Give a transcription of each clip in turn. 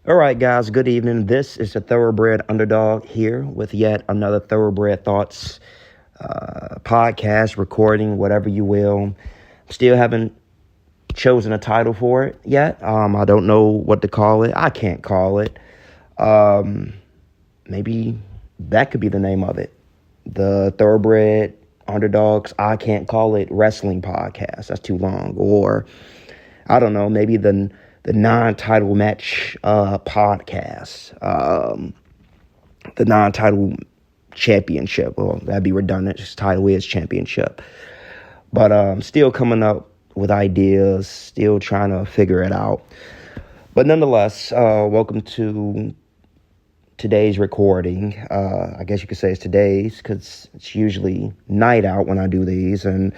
All right, guys, good evening. This is the Thoroughbred Underdog here with yet another Thoroughbred Thoughts podcast, recording, whatever you will. Still haven't chosen a title for it yet. I don't know what to call it. I can't call it. Maybe that could be the name of it. The Thoroughbred Underdogs, I can't call it wrestling podcast. That's too long. Or, I don't know, maybe the non-title match podcast, the non-title championship. Well, that'd be redundant. His title is championship. But still coming up with ideas, still trying to figure it out. But nonetheless, welcome to today's recording. I guess you could say it's today's because it's usually night out when I do these. And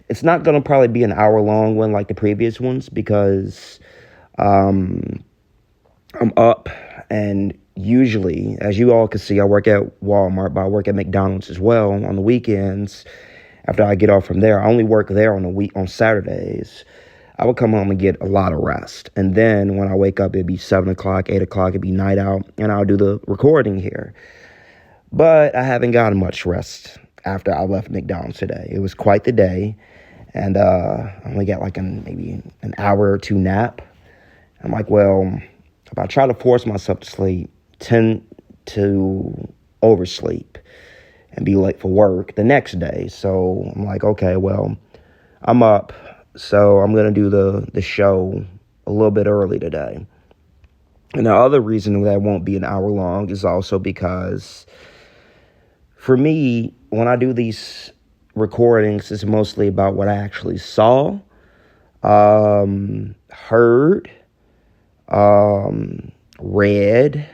it's not going to probably be an hour-long one like the previous ones because I'm up, and usually, as you all can see, I work at Walmart, but I work at McDonald's as well on the weekends. After I get off from there, I only work there on Saturdays. I would come home and get a lot of rest, and then when I wake up, it'd be 7 o'clock, 8 o'clock, it'd be night out, and I'll do the recording here. But I haven't gotten much rest after I left McDonald's today. It was quite the day, and I only got like maybe an hour or two nap. I'm like, well, if I try to force myself to sleep, tend to oversleep and be late for work the next day. So I'm like, okay, well, I'm up, so I'm going to do the show a little bit early today. And the other reason that won't be an hour long is also because for me, when I do these recordings, it's mostly about what I actually saw, heard, read,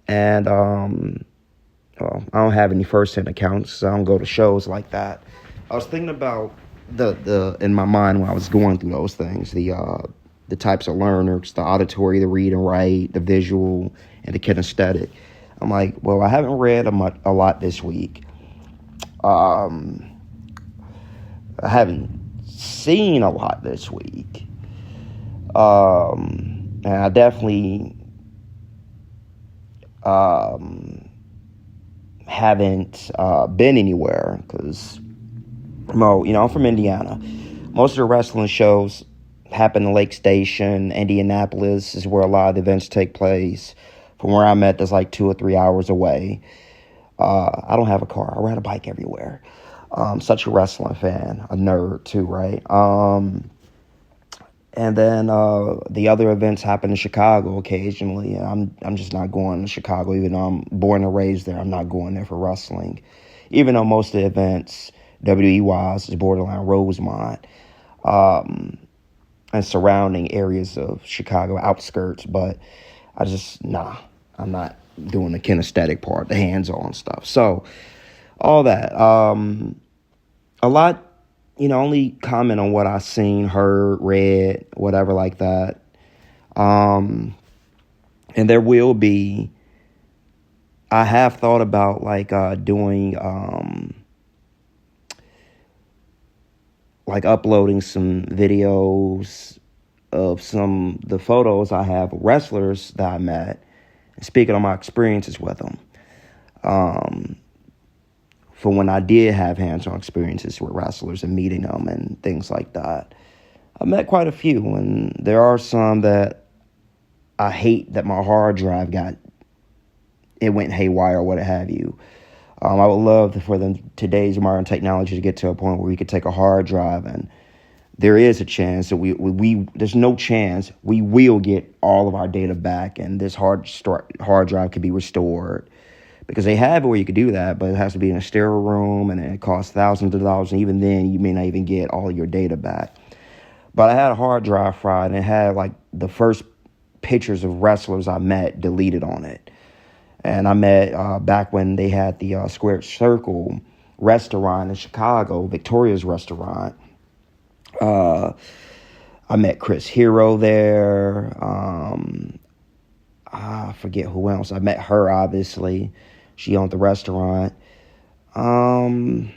and well, I don't have any first-hand accounts, so I don't go to shows like that. I was thinking about the in my mind when I was going through those things, the types of learners, the auditory, the read and write, the visual, and the kinesthetic. I'm like, well, I haven't read a lot this week. I haven't seen a lot this week. And I definitely haven't been anywhere because, I'm from Indiana. Most of the wrestling shows happen in Lake Station. Indianapolis is where a lot of the events take place. From where I'm at, that's like 2 or 3 hours away. I don't have a car. I ride a bike everywhere. Such a wrestling fan, a nerd too, right? And then the other events happen in Chicago occasionally. And I'm just not going to Chicago, even though I'm born and raised there. I'm not going there for wrestling. Even though most of the events, WWE-wise, is borderline Rosemont and surrounding areas of Chicago, outskirts. But I just, I'm not doing the kinesthetic part, the hands-on stuff. So, all that. A lot, only comment on what I seen, heard, read, whatever like that. And there will be, I have thought about doing, uploading some videos of the photos I have of wrestlers that I met, and speaking on my experiences with them. For when I did have hands-on experiences with wrestlers and meeting them and things like that. I met quite a few, and there are some that I hate that my hard drive went haywire or what have you. I would love for today's modern technology to get to a point where we could take a hard drive, and there is a chance that there's no chance we will get all of our data back, and this hard drive could be restored. Because they have it where you could do that, but it has to be in a sterile room, and it costs thousands of dollars, and even then, you may not even get all of your data back. But I had a hard drive fried, and it had, the first pictures of wrestlers I met deleted on it. And I met, back when they had the Squared Circle restaurant in Chicago, Victoria's restaurant. I met Chris Hero there. I forget who else. I met her, obviously. She owned the restaurant. But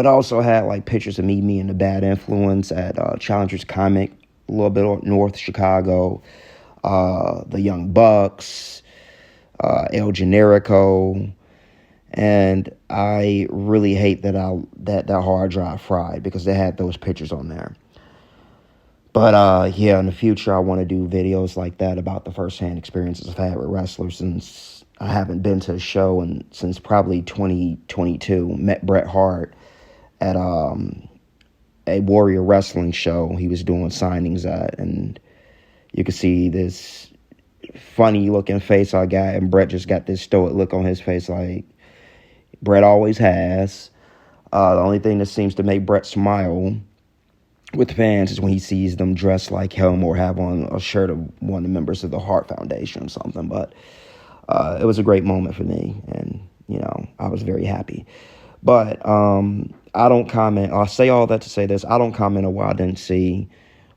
I also had pictures of me and the Bad Influence at Challenger's Comic a little bit north of Chicago, the Young Bucks, El Generico, and I really hate that that hard drive fried because they had those pictures on there. But yeah, in the future, I want to do videos like that about the firsthand experiences I've had with wrestlers, since I haven't been to a show since probably 2022. Met Bret Hart at a Warrior Wrestling show he was doing signings at, and you could see this funny looking face I got, and Bret just got this stoic look on his face like Bret always has. The only thing that seems to make Bret smile with fans is when he sees them dressed like him or have on a shirt of one of the members of the Hart Foundation or something. But it was a great moment for me, and I was very happy. But I don't comment. I'll say all that to say this: I don't comment on what I didn't see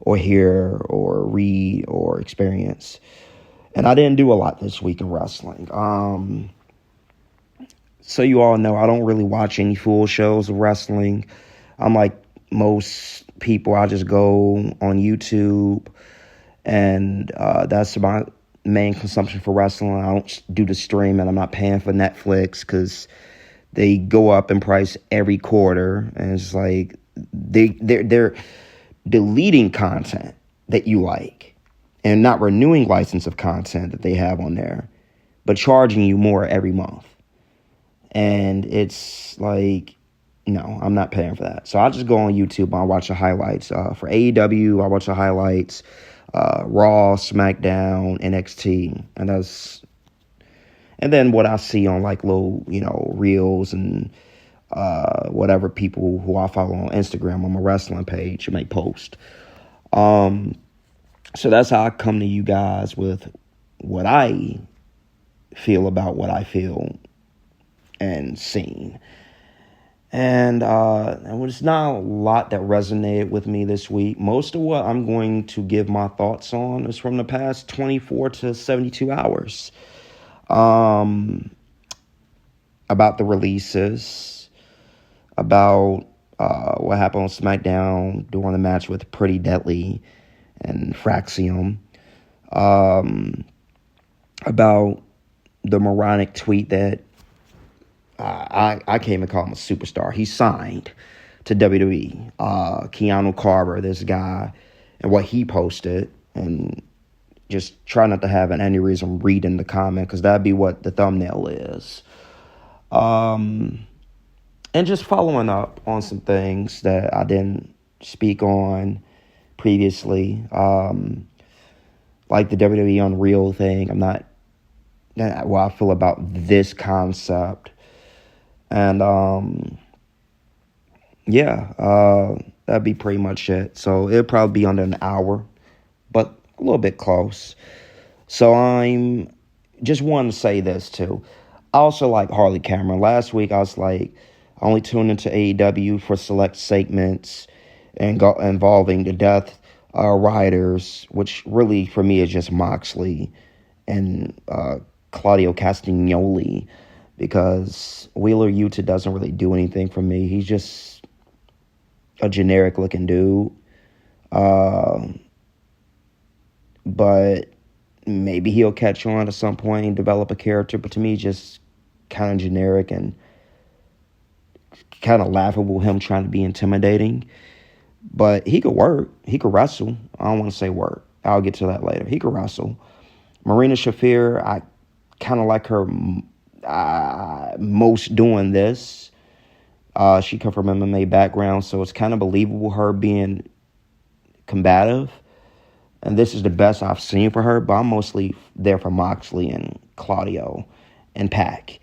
or hear or read or experience. And I didn't do a lot this week in wrestling. So you all know I don't really watch any full shows of wrestling. I'm like most people. I just go on YouTube, and that's my main consumption for wrestling. I don't do the streaming. I'm not paying for Netflix because they go up in price every quarter, and it's like they're deleting content that you like and not renewing license of content that they have on there, but charging you more every month. And it's like, no, I'm not paying for that. So I just go on YouTube and I watch the highlights. For AEW, I watch the highlights. Raw, SmackDown, NXT. And then what I see on like little, reels and whatever people who I follow on Instagram on my wrestling page may post. So that's how I come to you guys with what I feel about what I feel and seen. And it's not a lot that resonated with me this week. Most of what I'm going to give my thoughts on is from the past 24 to 72 hours. About the releases, about what happened on SmackDown during the match with Pretty Deadly and Fraxiom, about the moronic tweet that I can't even call him a superstar. He signed to WWE. Keanu Carver, this guy, and what he posted, and just try not to have an aneurysm reading the comment, because that'd be what the thumbnail is. And just following up on some things that I didn't speak on previously, like the WWE Unreal thing. I'm not what I feel about this concept. And that'd be pretty much it. So it'll probably be under an hour, but a little bit close. So I'm just wanting to say this too. I also like Harley Cameron. Last week I was like, I only tuned into AEW for select segments and involving the Death Riders, which really for me is just Moxley and Claudio Castagnoli, because Wheeler Yuta doesn't really do anything for me. He's just a generic looking dude. But maybe he'll catch on at some point and develop a character. But to me, just kind of generic and kind of laughable, him trying to be intimidating. But he could work. He could wrestle. I don't want to say work. I'll get to that later. He could wrestle. Marina Shafir, I kind of like her most doing this. She come from MMA background, so it's kind of believable her being combative. And this is the best I've seen for her, but I'm mostly there for Moxley and Claudio and Pac.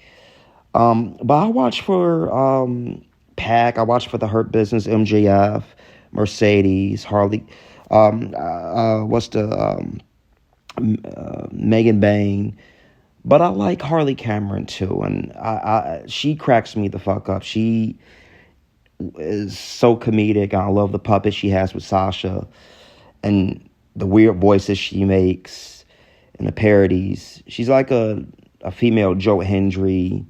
But I watch for Pac. I watch for the Hurt Business, MJF, Mercedes, Harley. Megan Bain. But I like Harley Cameron too, and she cracks me the fuck up. She is so comedic. I love the puppet she has with Sasha, and the weird voices she makes, and the parodies. She's like a female Joe Hendry.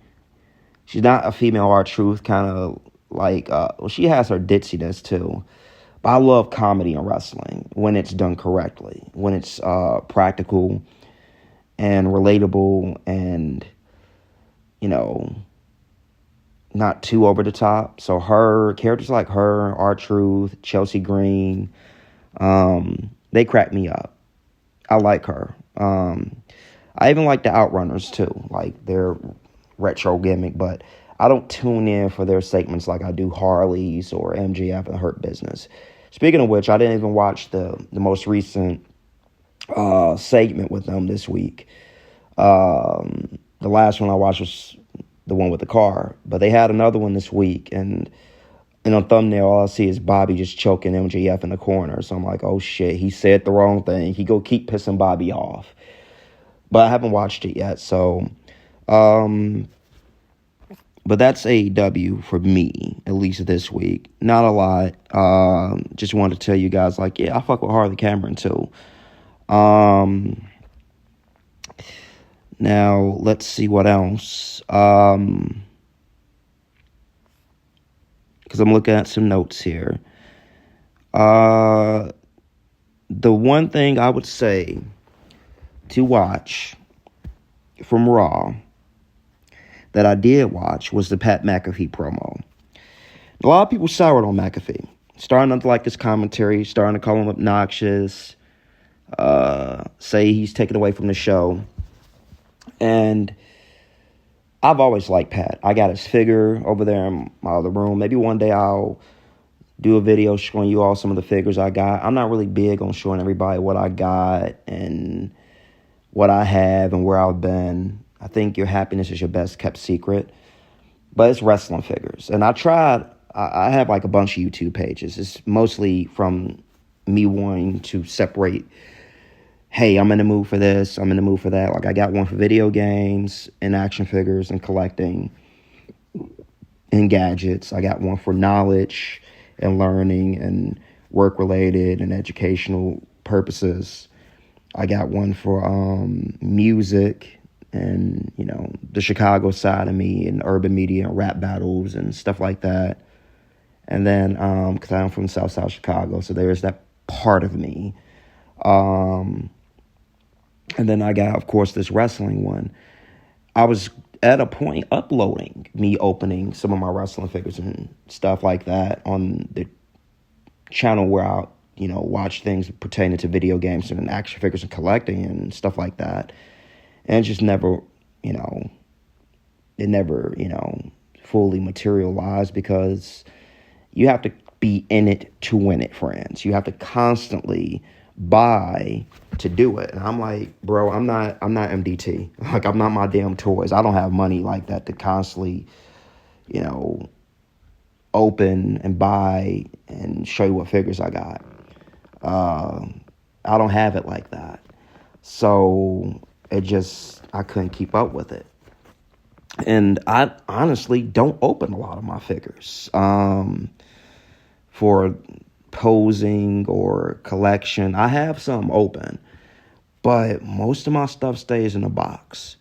She's not a female R-Truth, kind of like, she has her ditziness too. But I love comedy in wrestling when it's done correctly, when it's practical and relatable and, not too over the top. So characters like her, R-Truth, Chelsea Green, they crack me up. I like her. I even like the Outrunners too, like their retro gimmick, but I don't tune in for their segments like I do Harley's or MJF and Hurt Business. Speaking of which, I didn't even watch the most recent segment with them this week. The last one I watched was the one with the car, but they had another one this week, and on the thumbnail, all I see is Bobby just choking MJF in the corner. So I'm like, oh shit, he said the wrong thing. He go keep pissing Bobby off. But I haven't watched it yet, so but that's AEW for me, at least this week. Not a lot. Just wanted to tell you guys, like, yeah, I fuck with Harley Cameron too. Now, let's see what else. Because I'm looking at some notes here. The one thing I would say to watch from Raw that I did watch was the Pat McAfee promo. A lot of people soured on McAfee. Starting to like his commentary, starting to call him obnoxious, say he's taken away from the show. And I've always liked Pat. I got his figure over there in my other room. Maybe one day I'll do a video showing you all some of the figures I got. I'm not really big on showing everybody what I got and what I have and where I've been. I think your happiness is your best kept secret. But it's wrestling figures. And I have like a bunch of YouTube pages. It's mostly from me wanting to separate, hey, I'm in the mood for this, I'm in the mood for that. Like, I got one for video games and action figures and collecting and gadgets. I got one for knowledge and learning and work-related and educational purposes. I got one for music and, the Chicago side of me and urban media and rap battles and stuff like that. And then, because I'm from South Chicago, so there's that part of me. And then I got, of course, this wrestling one. I was at a point uploading me opening some of my wrestling figures and stuff like that on the channel where I, watch things pertaining to video games and action figures and collecting and stuff like that. And it just never, fully materialized because you have to be in it to win it, friends. You have to constantly buy to do it. And I'm like, bro, I'm not MDT. Like, I'm not my damn toys. I don't have money like that to constantly, open and buy and show you what figures I got. I don't have it like that. So I couldn't keep up with it. And I honestly don't open a lot of my figures for posing or collection. I have some open, but most of my stuff stays in a box.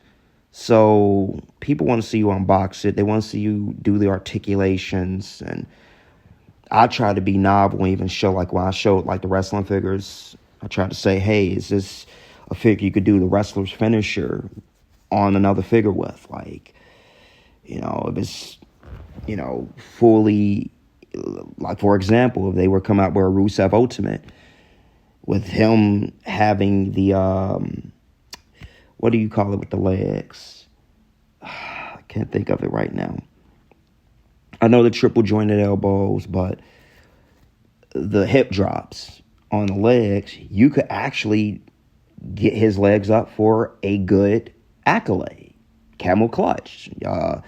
So people want to see you unbox it. They want to see you do the articulations. And I try to be novel and even show, like when I showed like the wrestling figures, I try to say, hey, is this a figure you could do the wrestler's finisher on another figure with? Like, if it's, fully, like, for example, if they were come out with a Rusev Ultimate with him having the, what do you call it with the legs? I can't think of it right now. I know the triple jointed elbows, but the hip drops on the legs, you could actually get his legs up for a good accolade. Camel clutch. I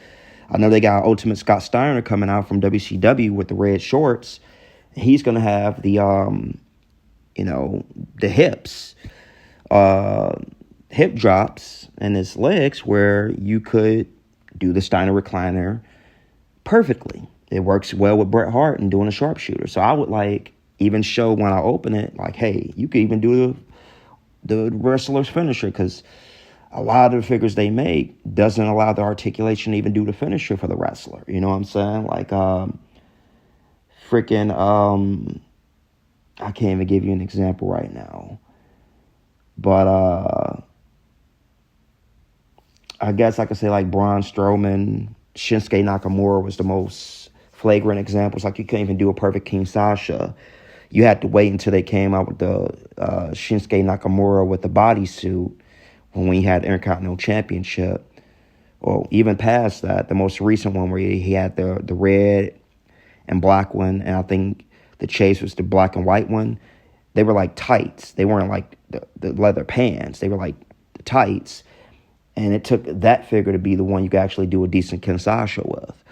know they got Ultimate Scott Steiner coming out from WCW with the red shorts. He's going to have the, the hips, hip drops in his legs where you could do the Steiner recliner perfectly. It works well with Bret Hart and doing a sharpshooter. So I would even show when I open it, like, hey, you could even do the wrestler's finisher, because a lot of the figures they make doesn't allow the articulation to even do the finisher for the wrestler. You know what I'm saying? Like, I can't even give you an example right now. But I guess I could say like Braun Strowman, Shinsuke Nakamura was the most flagrant examples. Like you couldn't even do a perfect King Sasha. You had to wait until they came out with the Shinsuke Nakamura with the bodysuit when we had the Intercontinental Championship. Or even past that, the most recent one where he had the red and black one, and I think the chase was the black and white one. They were like tights. They weren't like the leather pants. They were like the tights. And it took that figure to be the one you could actually do a decent King Sasha with.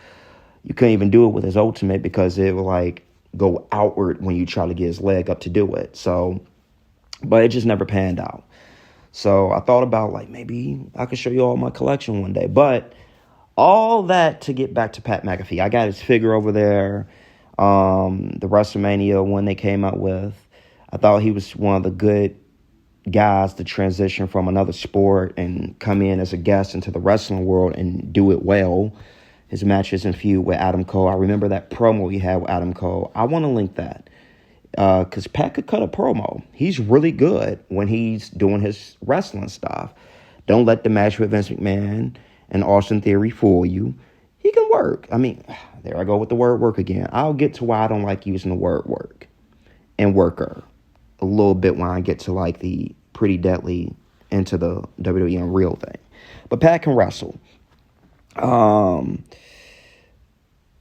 You couldn't even do it with his Ultimate because it would like go outward when you try to get his leg up to do it. So, but it just never panned out. So I thought about like maybe I could show you all my collection one day. But all that to get back to Pat McAfee. I got his figure over there. The WrestleMania one they came out with. I thought he was one of the good guys to transition from another sport and come in as a guest into the wrestling world and do it well. His matches and feud with Adam Cole. I remember that promo he had with Adam Cole. I want to link that because Pat could cut a promo. He's really good when he's doing his wrestling stuff. Don't let the match with Vince McMahon and Austin Theory fool you. He can work. I mean, there I go with the word work again. I'll get to why I don't like using the word work and worker a little bit when I get to like the pretty deadly into the WWE Unreal thing. But Pat can wrestle.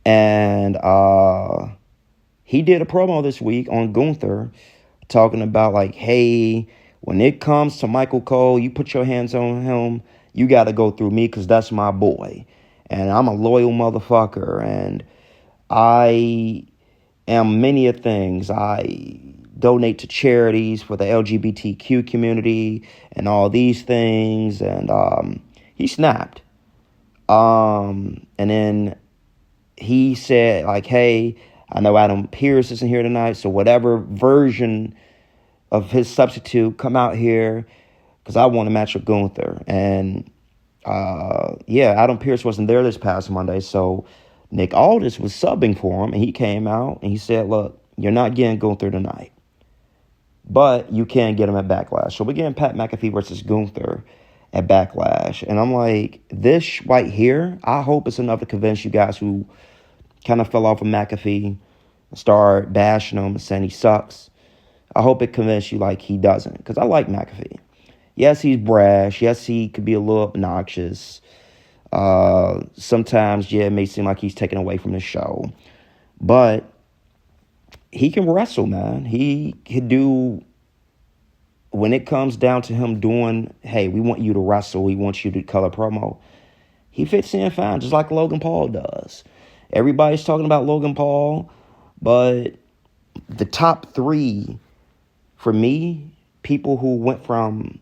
And he did a promo this week on Gunther talking about like, hey, when it comes to Michael Cole, you put your hands on him, you got to go through me because that's my boy. And I'm a loyal motherfucker. And I am many of things. I donate to charities for the LGBTQ community and all these things. And he snapped. And then he said, like, hey, I know Adam Pearce isn't here tonight, so whatever version of his substitute, come out here because I want to match with Gunther. And, Adam Pearce wasn't there this past Monday, so Nick Aldis was subbing for him, and he came out and he said, look, you're not getting Gunther tonight, but you can get him at Backlash. So we're getting Pat McAfee versus Gunther at Backlash. And I'm like, this right here, I hope it's enough to convince you guys who kind of fell off of McAfee and start bashing him and saying he sucks. I hope it convinces you like he doesn't, because I like McAfee. Yes, he's brash. Yes, he could be a little obnoxious. Sometimes, it may seem like he's taken away from the show. But he can wrestle, man. He can do, when it comes down to him doing, hey, we want you to wrestle, we want you to color promo, he fits in fine, just like Logan Paul does. Everybody's talking about Logan Paul, but the top three, for me, people who went from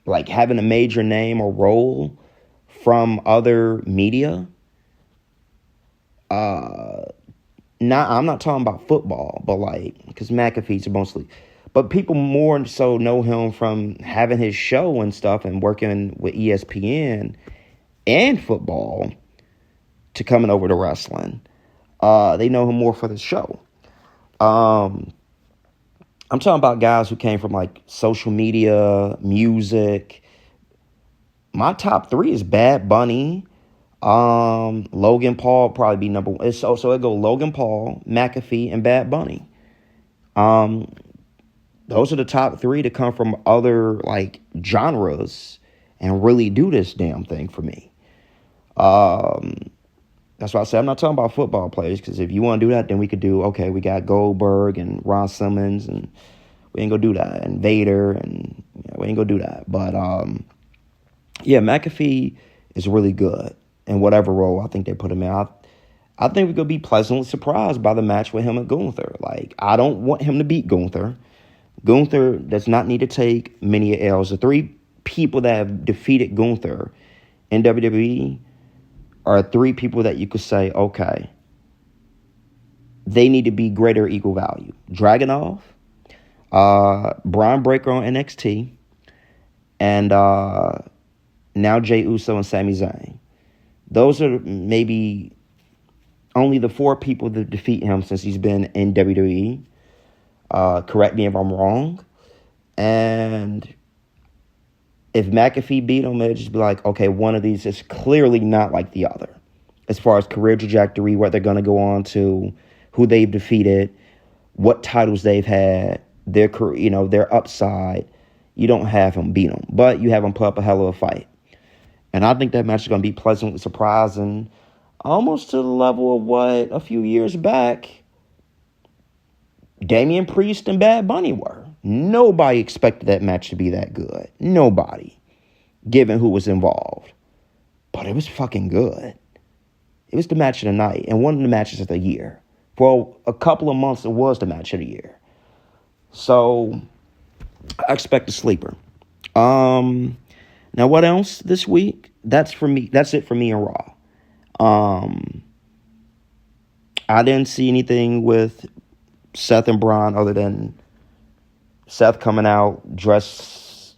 like having a major name or role from other media, I'm not talking about football, but like, because McAfee's mostly, but people more so know him from having his show and stuff and working with ESPN and football to coming over to wrestling. They know him more for the show. I'm talking about guys who came from like social media, music. My top three is Bad Bunny, Logan Paul probably be number one. So it go Logan Paul, McAfee, and Bad Bunny. Those are the top three to come from other like genres and really do this damn thing for me. That's why I say I'm not talking about football players, because if you want to do that, then we could do, okay, we got Goldberg and Ron Simmons, and we ain't gonna do that, and Vader, and we ain't gonna do that. But McAfee is really good in whatever role I think they put him in. I think we're gonna be pleasantly surprised by the match with him and Gunther. Like, I don't want him to beat Gunther. Gunther does not need to take many L's. The three people that have defeated Gunther in WWE are three people that you could say, okay, they need to be greater equal value. Dragunov, Braun Breaker on NXT, and now Jey Uso and Sami Zayn. Those are maybe only the four people that defeat him since he's been in WWE. Correct me if I'm wrong. And if McAfee beat him, it'd just be like, okay, one of these is clearly not like the other. As far as career trajectory, what they're going to go on to, who they've defeated, what titles they've had, their career, their upside. You don't have him beat him, but you have him put up a hell of a fight. And I think that match is going to be pleasantly surprising, almost to the level of what a few years back Damian Priest and Bad Bunny were. Nobody expected that match to be that good. Nobody, given who was involved. But it was fucking good. It was the match of the night and one of the matches of the year. For a couple of months, it was the match of the year. So I expect a sleeper. Now, what else this week? That's for me. That's it for me in Raw. I didn't see anything with Seth and Braun other than Seth coming out dressed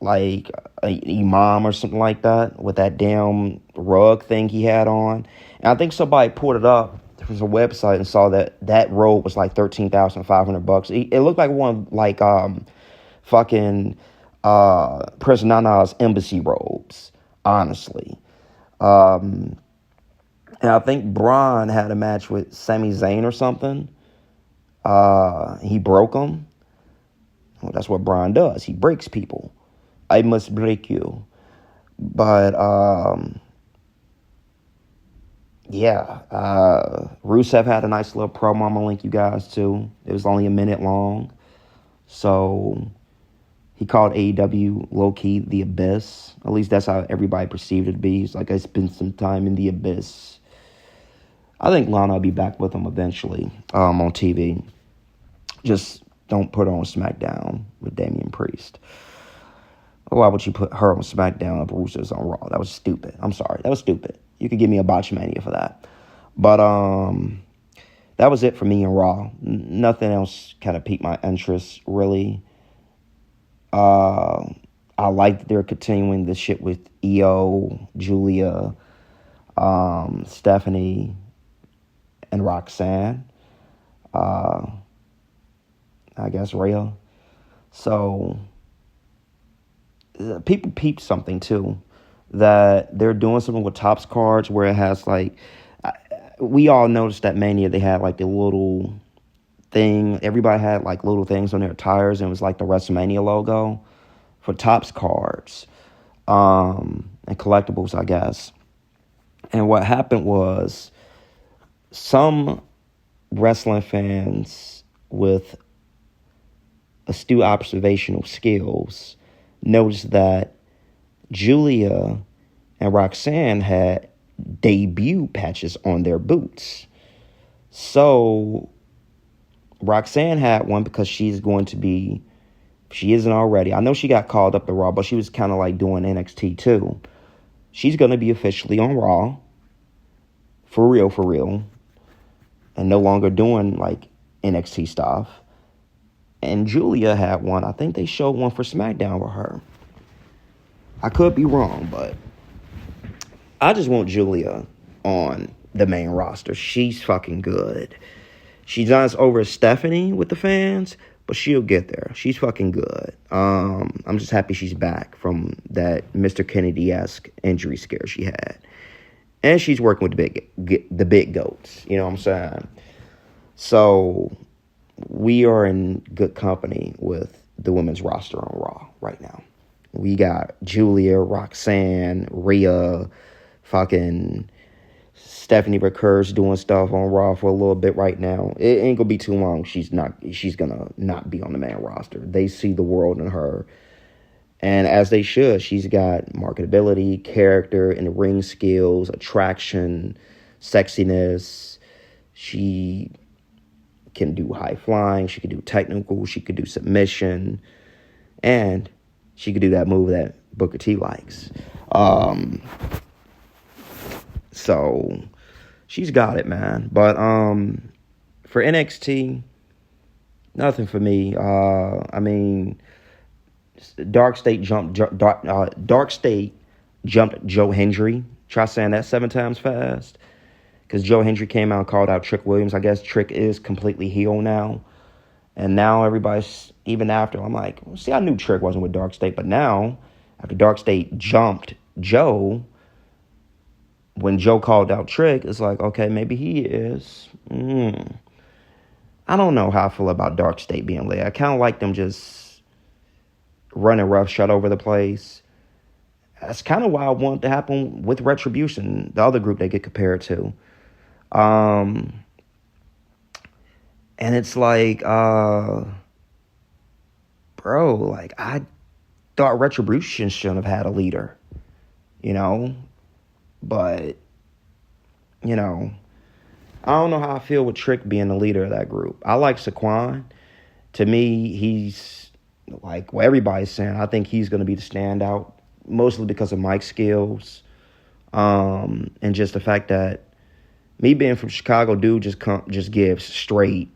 like an imam or something like that with that damn rug thing he had on. And I think somebody pulled it up from a website and saw that robe was like $13,500. It looked like one like fucking Prince Nana's embassy robes, honestly. And I think Braun had a match with Sami Zayn or something. He broke him. Well, that's what Braun does. He breaks people. I must break you. But, Rusev had a nice little promo. I'm going to link you guys to. It was only a minute long. So he called AEW low-key the Abyss. At least that's how everybody perceived it to be. He's like, I spent some time in the Abyss. I think Lana will be back with him eventually on TV. Just don't put her on SmackDown with Damian Priest. Why would you put her on SmackDown if Rusev's on Raw? That was stupid. I'm sorry. That was stupid. You could give me a Botch Mania for that. But that was it for me in Raw. Nothing else kind of piqued my interest, really. I like that they're continuing this shit with Io, Julia, Stephanie, and Roxanne. I guess Rhea. So people peeped something too, that they're doing something with Topps cards where it has like, we all noticed that Mania they had like the little thing. Everybody had like little things on their tires, and it was like the WrestleMania logo for Topps cards and collectibles, I guess. And what happened was some wrestling fans with astute observational skills noticed that Julia and Roxanne had debut patches on their boots. So Roxanne had one because she isn't already. I know she got called up to Raw, but she was kind of like doing NXT too. She's going to be officially on Raw. For real. And no longer doing like NXT stuff. And Julia had one. I think they showed one for SmackDown with her. I could be wrong, but I just want Julia on the main roster. She's fucking good. She's not as over as Stephanie with the fans, but she'll get there. She's fucking good. I'm just happy she's back from that Mr. Kennedy-esque injury scare she had. And she's working with the big goats. You know what I'm saying? So we are in good company with the women's roster on Raw right now. We got Julia, Roxanne, Rhea, fucking Stephanie recurs doing stuff on Raw for a little bit right now. It ain't gonna be too long. She's gonna not be on the main roster. They see the world in her. And as they should, she's got marketability, character, and ring skills, attraction, sexiness. She can do high flying. She can do technical. She could do submission. And she could do that move that Booker T likes. So she's got it, man. But for NXT, nothing for me. I mean, Dark State jumped Joe Hendry. Try saying that 7 times fast. Because Joe Hendry came out and called out Trick Williams. I guess Trick is completely heel now. And now everybody's, even after, I'm like, see, I knew Trick wasn't with Dark State, but now, after Dark State jumped Joe, when Joe called out Trick, it's like, okay, maybe he is. I don't know how I feel about Dark State being lit. I kind of like them just running roughshod over the place. That's kind of why I want to happen with Retribution, the other group they get compared to. And it's like, bro, like, I thought Retribution shouldn't have had a leader, you know? But, you know, I don't know how I feel with Trick being the leader of that group. I like Saquon. To me, he's like, well, everybody's saying, I think he's going to be the standout, mostly because of Mike's skills. And just the fact that me being from Chicago, dude just gives straight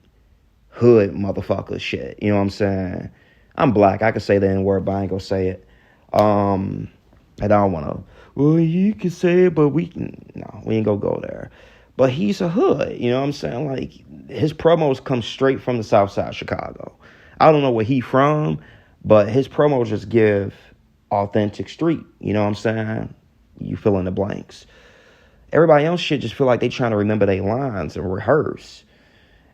hood motherfucker shit. You know what I'm saying? I'm black. I can say the N-word, but I ain't going to say it. And I don't want to, well, you can say it, but we ain't going to go there. But he's a hood, you know what I'm saying? Like, his promos come straight from the south side of Chicago. I don't know where he from, but his promos just give authentic street, you know what I'm saying? You fill in the blanks. Everybody else shit just feel like they trying to remember their lines and rehearse.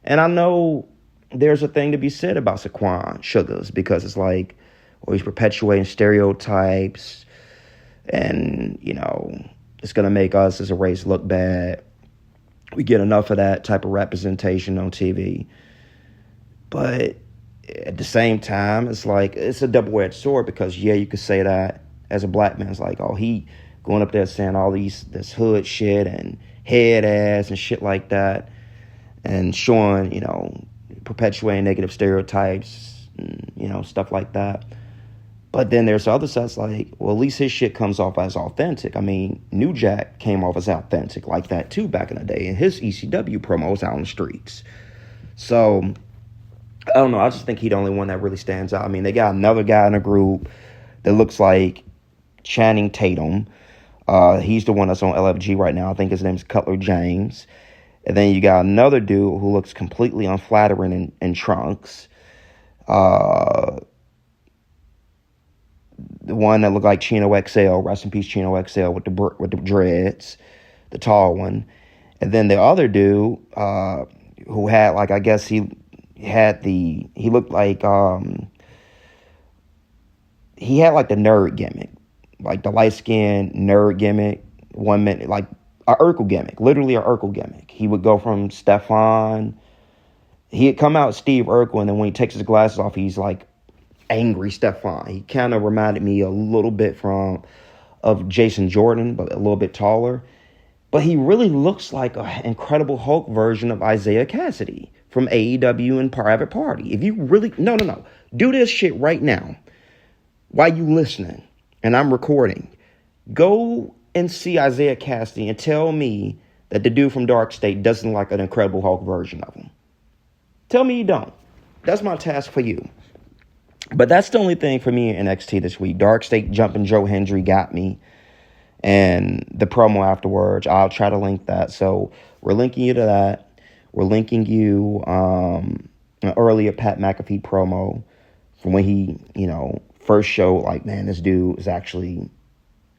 And I know there's a thing to be said about Saquon Sugars, because it's like, well, he's perpetuating stereotypes, and, you know, it's going to make us as a race look bad. We get enough of that type of representation on TV. But at the same time, it's like, it's a double-edged sword, because, yeah, you could say that as a black man. It's like, oh, he going up there saying all this hood shit and head ass and shit like that, and showing, you know, perpetuating negative stereotypes and, you know, stuff like that. But then there's the other side, like, well, at least his shit comes off as authentic. I mean, New Jack came off as authentic like that, too, back in the day. And his ECW promo was out on the streets. So, I don't know. I just think he's the only one that really stands out. I mean, they got another guy in the group that looks like Channing Tatum. He's the one that's on LFG right now. I think his name's Cutler James. And then you got another dude who looks completely unflattering in trunks. The one that looked like Chino XL, rest in peace Chino XL, with the dreads, the tall one. And then the other dude, who had, like, I guess he looked like, he had like the nerd gimmick, like the light-skinned nerd gimmick, 1 minute, like a Urkel gimmick, literally a Urkel gimmick. He would go from Stefan, he had come out Steve Urkel, and then when he takes his glasses off, he's like angry Stefan. He kind of reminded me a little bit of Jason Jordan, but a little bit taller. But he really looks like an Incredible Hulk version of Isaiah Cassidy from AEW and Private Party. If you really, no, do this shit right now while you listening, and I'm recording. Go and see Isaiah Cassidy and tell me that the dude from Dark State doesn't like an Incredible Hulk version of him. Tell me you don't. That's my task for you. But that's the only thing for me in NXT this week. Dark State jumping Joe Hendry got me. And the promo afterwards, I'll try to link that. So we're linking you to that. We're linking you an earlier Pat McAfee promo from when he, you know, first showed, like, man, this dude is actually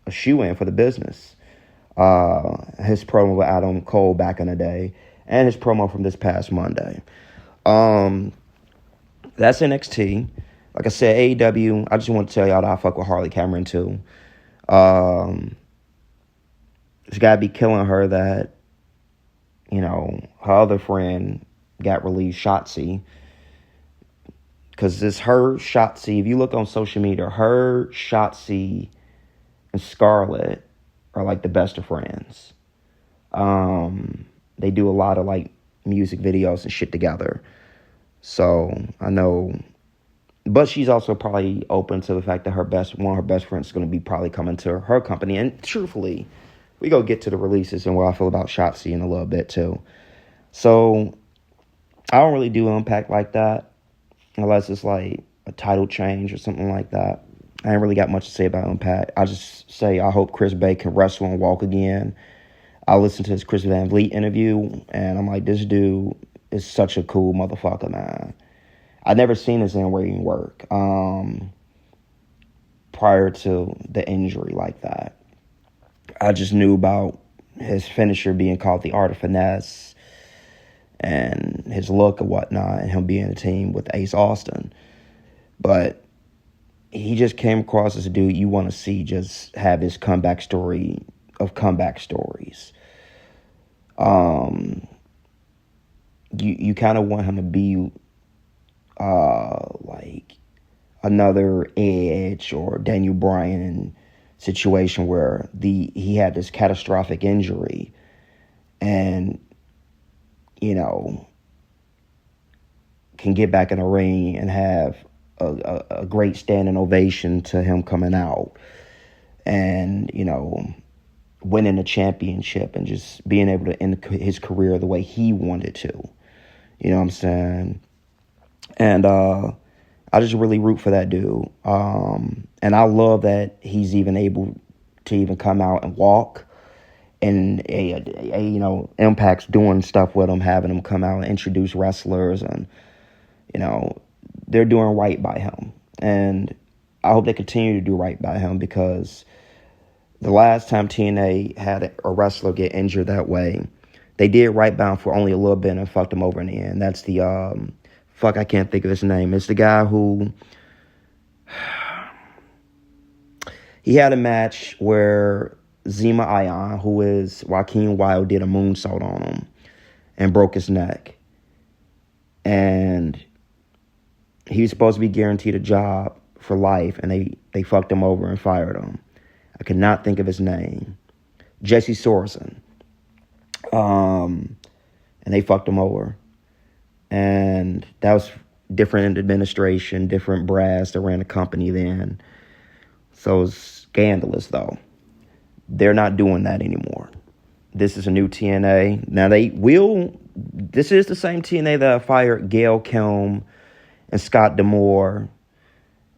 a shoe-in for the business. His promo with Adam Cole back in the day, and his promo from this past Monday. That's NXT. Like I said, AEW, I just want to tell y'all that I fuck with Harley Cameron too. It's got to be killing her that, you know, her other friend got released, Shotzi. Because it's her, Shotzi. If you look on social media, her, Shotzi, and Scarlett are like the best of friends. They do a lot of like music videos and shit together. So I know, but she's also probably open to the fact that one of her best friends is going to be probably coming to her company. And truthfully, we go get to the releases and what I feel about Shotzi in a little bit too. So I don't really do Impact like that unless it's like a title change or something like that. I ain't really got much to say about Impact. I just say I hope Chris Bay can wrestle and walk again. I listened to his Chris Van Vliet interview, and I'm like, this dude is such a cool motherfucker, man. I'd never seen his in-ring work prior to the injury like that. I just knew about his finisher being called the Art of Finesse and his look and whatnot, and him being a team with Ace Austin. But he just came across as a dude you want to see just have his comeback story of comeback stories. You kind of want him to be like another Edge or Daniel Bryan situation where he had this catastrophic injury and, you know, can get back in the ring and have a great standing ovation to him coming out and, you know, winning a championship and just being able to end his career the way he wanted to. You know what I'm saying? And I just really root for that dude. And I love that he's even able to even come out and walk. And, you know, Impact's doing stuff with him, having him come out and introduce wrestlers. And, you know, they're doing right by him. And I hope they continue to do right by him, because the last time TNA had a wrestler get injured that way, they did right by him for only a little bit and fucked him over in the end. That's the, I can't think of his name. It's the guy who, he had a match where Zema Ion, who is Joaquin Wilde, did a moonsault on him and broke his neck. And he was supposed to be guaranteed a job for life, and they fucked him over and fired him. I could not think of his name. Jesse Sorensen. And they fucked him over. And that was different administration, different brass that ran the company then. So it was scandalous, though. They're not doing that anymore. This is a new TNA. Now, this is the same TNA that fired Gail Kilm and Scott D'Amore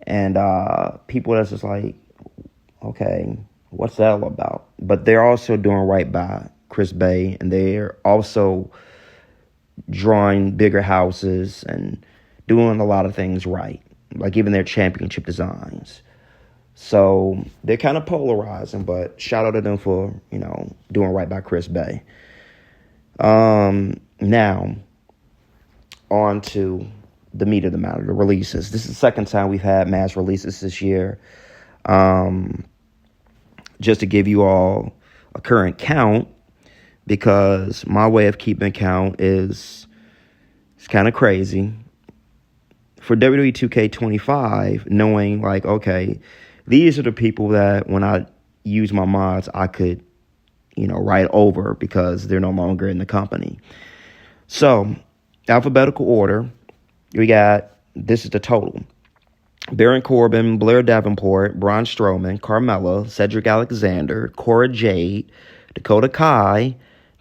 and people that's just like, okay, what's that all about? But they're also doing right by Chris Bay, and they're also drawing bigger houses and doing a lot of things right, like even their championship designs. So they're kind of polarizing, but shout out to them for, you know, doing right by Chris Bay. Now, on to the meat of the matter, the releases. This is the second time we've had mass releases this year. Just to give you all a current count, because my way of keeping count is it's kind of crazy. For WWE 2K25, knowing like, okay, these are the people that when I use my mods, I could, you know, write over because they're no longer in the company. So, alphabetical order, we got, this is the total. Baron Corbin, Blair Davenport, Braun Strowman, Carmella, Cedric Alexander, Cora Jade, Dakota Kai,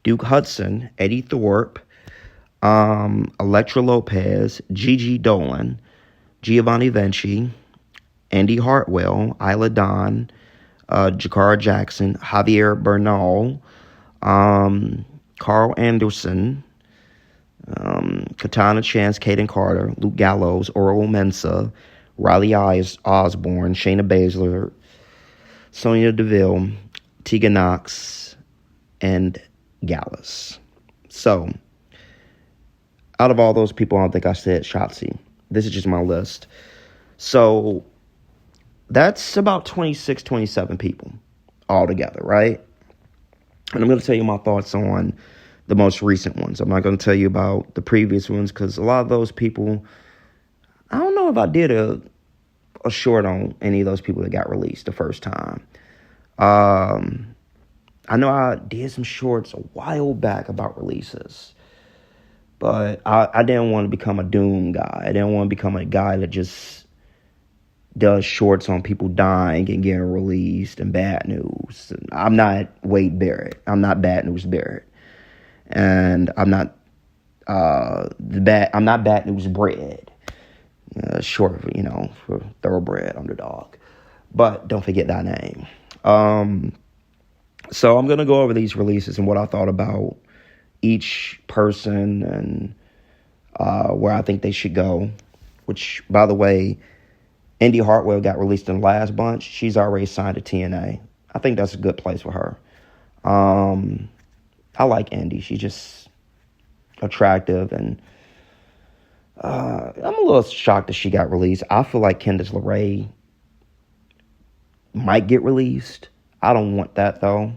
Duke Hudson, Eddie Thorpe, Elektra Lopez, Gigi Dolan, Giovanni Vinci, Andy Hartwell, Isla Dawn, Jakara Jackson, Javier Bernal, Carl Anderson, Katana Chance, Kaden Carter, Luke Gallows, Oral Mensa, Riley Osborne, Shayna Baszler, Sonya Deville, Tegan Knox, and Gallus. So, out of all those people, I don't think I said Shotzi. This is just my list. So, that's about 26, 27 people altogether, right? And I'm going to tell you my thoughts on the most recent ones. I'm not going to tell you about the previous ones, because a lot of those people, I don't know if I did a short on any of those people that got released the first time. I know I did some shorts a while back about releases, but I didn't want to become a doom guy. I didn't want to become a guy that just does shorts on people dying and getting released and bad news. I'm not Wade Barrett. I'm not Bad News Barrett. And I'm not I'm not Bad News Bread. Short, you know, for Thoroughbred Underdog. But don't forget that name. So I'm going to go over these releases and what I thought about each person and where I think they should go. which, by the way, Indy Hartwell got released in the last bunch. She's already signed to TNA. I think that's a good place for her. I like Indy. She's just attractive, and I'm a little shocked that she got released. I feel like Candice LeRae might get released. I don't want that, though.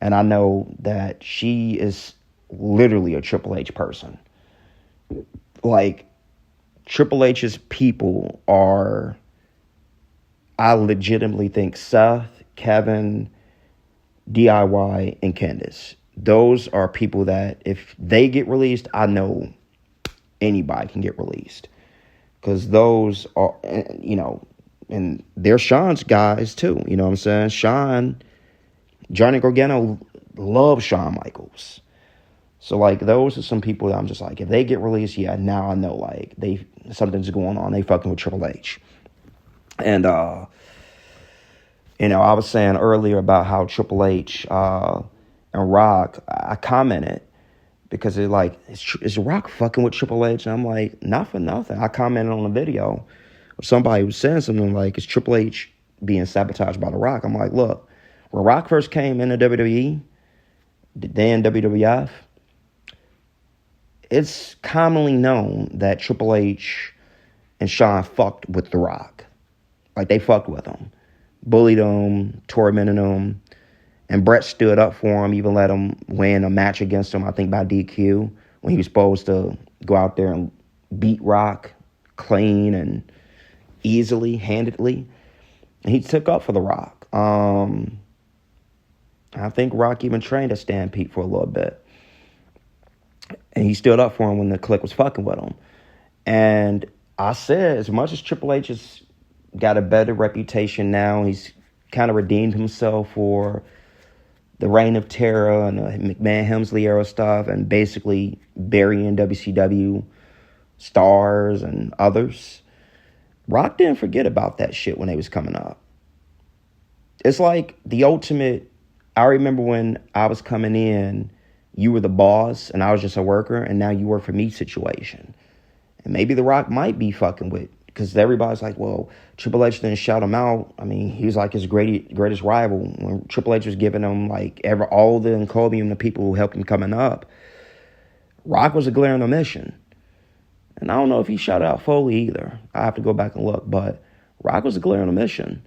And I know that she is literally a Triple H person. Like, Triple H's people are, I legitimately think Seth, Kevin, DIY, and Candice. Those are people that if they get released, I know anybody can get released. Because those are, you know, and they're Sean's guys too. You know what I'm saying? Johnny Gargano loves Shawn Michaels. So, like, those are some people that I'm just like, if they get released, yeah, now I know, like, something's going on. They fucking with Triple H. And, you know, I was saying earlier about how Triple H and Rock, I commented, because it's like, is Rock fucking with Triple H? And I'm like, not for nothing. I commented on a video where somebody was saying something like, is Triple H being sabotaged by The Rock? I'm like, look, when Rock first came into WWE, then WWF, it's commonly known that Triple H and Shawn fucked with The Rock. Like, they fucked with him. Bullied him, tormented him. And Brett stood up for him, even let him win a match against him, I think by DQ, when he was supposed to go out there and beat Rock clean and easily, handedly. And he took up for The Rock. I think Rock even trained at Stampede for a little bit. And he stood up for him when the Clique was fucking with him. And I said, as much as Triple H has got a better reputation now, he's kind of redeemed himself for the Reign of Terror and the McMahon-Hemsley era stuff, and basically burying WCW stars and others. Rock didn't forget about that shit when they was coming up. It's like the ultimate, I remember when I was coming in, you were the boss and I was just a worker, and now you work for me situation. And maybe The Rock might be fucking with, because everybody's like, well, Triple H didn't shout him out. I mean, he was like his greatest rival. When Triple H was giving him like all the encomium to people who helped him coming up, Rock was a glaring omission. And I don't know if he shouted out Foley either. I have to go back and look, but Rock was a glaring omission.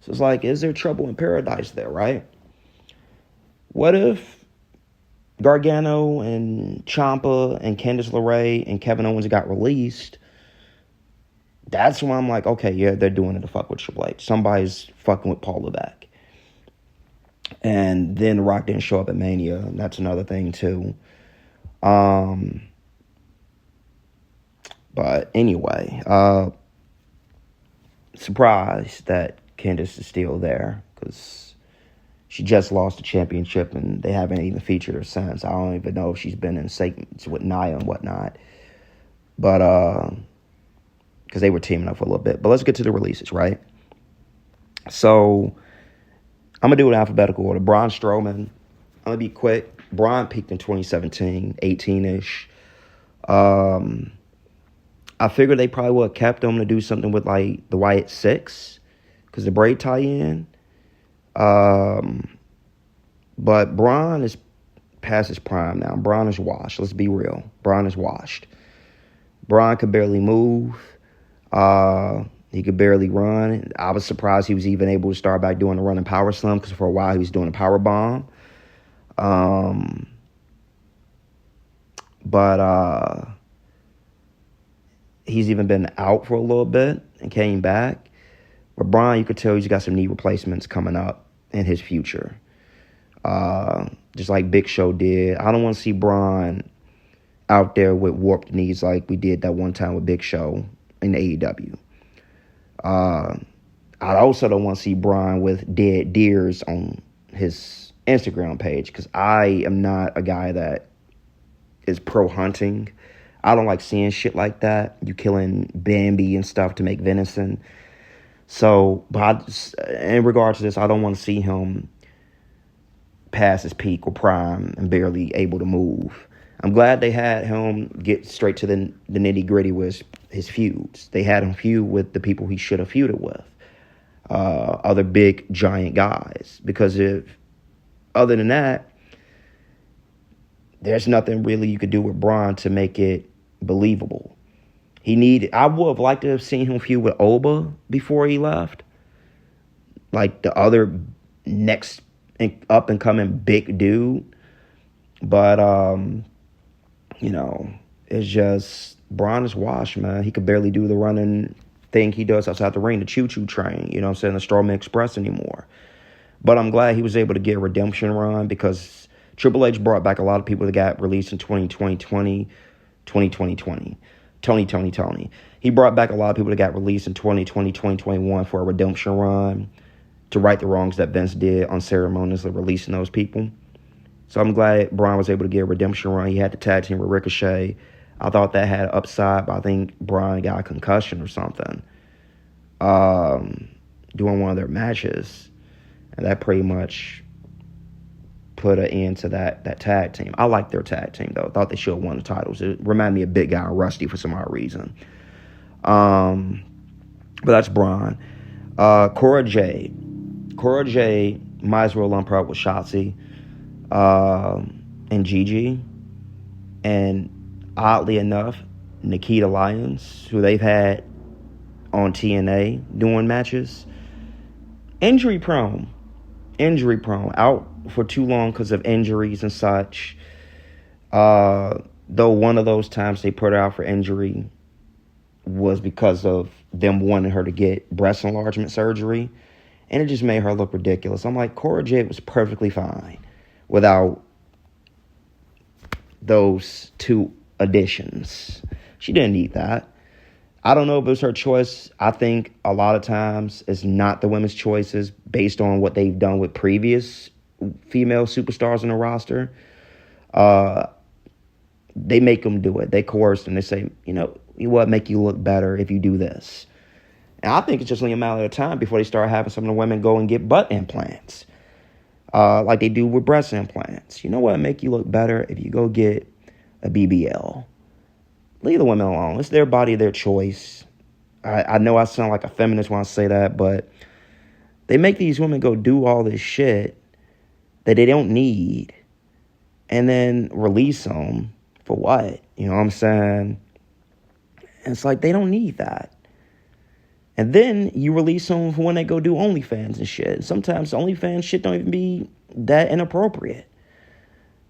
So it's like, is there trouble in paradise there, right? What if Gargano and Ciampa and Candice LeRae and Kevin Owens got released? That's when I'm like, okay, yeah, they're doing it to fuck with Triple H. Somebody's fucking with Paul Levesque. And then The Rock didn't show up at Mania. That's another thing, too. But anyway, surprised that Candice is still there, because she just lost the championship and they haven't even featured her since. I don't even know if she's been in segments with Nia and whatnot. But, because they were teaming up for a little bit. But let's get to the releases, right? So, I'm going to do it in alphabetical order. Braun Strowman, I'm going to be quick. Braun peaked in 2017, 18-ish. I figured they probably would have kept him to do something with, like, the Wyatt Six, because the Braid tie-in. But Braun is past his prime now. Braun is washed. Let's be real. Braun is washed. Braun could barely move. He could barely run. I was surprised he was even able to start back doing the running power slam, because for a while he was doing a power bomb. But he's even been out for a little bit and came back. But Braun, you could tell he's got some knee replacements coming up in his future. Just like Big Show did. I don't want to see Braun out there with warped knees like we did that one time with Big Show in AEW. I also don't want to see Braun with dead deers on his Instagram page, because I am not a guy that is pro hunting. I don't like seeing shit like that. You killing Bambi and stuff to make venison. So, but in regard to this, I don't want to see him past his peak or prime and barely able to move. I'm glad they had him get straight to the nitty gritty with his feuds. They had him feud with the people he should have feuded with, other big giant guys. Because other than that, there's nothing really you could do with Braun to make it believable. I would have liked to have seen him feud with Oba before he left, like the other next up and coming big dude. But it's just Braun is washed, man. He could barely do the running thing he does outside the ring, the choo-choo train, the Strowman Express anymore. But I'm glad he was able to get a redemption run, because Triple H brought back a lot of people that got released in 2020. Tony. He brought back a lot of people that got released in 2020, 2021 for a redemption run to right the wrongs that Vince did unceremoniously releasing those people. So I'm glad Braun was able to get a redemption run. He had the tag team with Ricochet. I thought that had upside, but I think Braun got a concussion or something during one of their matches. And that pretty much put an end to that tag team. I like their tag team, though. I thought they should have won the titles. It reminded me of Big Guy and Rusty for some odd reason. But that's Braun. Cora Jade might as well lump her up with Shotzi and Gigi. And oddly enough, Nikita Lyons, who they've had on TNA doing matches, injury prone, out for too long because of injuries and such. Though one of those times they put her out for injury was because of them wanting her to get breast enlargement surgery, and it just made her look ridiculous. I'm like, Cora Jade was perfectly fine without those two additions. She didn't need that. I don't know if it was her choice. I think a lot of times it's not the women's choices based on what they've done with previous female superstars on the roster. They make them do it. They coerce them. They say, what make you look better if you do this? And I think it's just only a matter of time before they start having some of the women go and get butt implants, like they do with breast implants. You know what make you look better if you go get a BBL? Leave the women alone. It's their body, their choice. I know I sound like a feminist when I say that, but they make these women go do all this shit that they don't need and then release them for what? You know what I'm saying? And it's like they don't need that. And then you release them for when they go do OnlyFans and shit. Sometimes OnlyFans shit don't even be that inappropriate.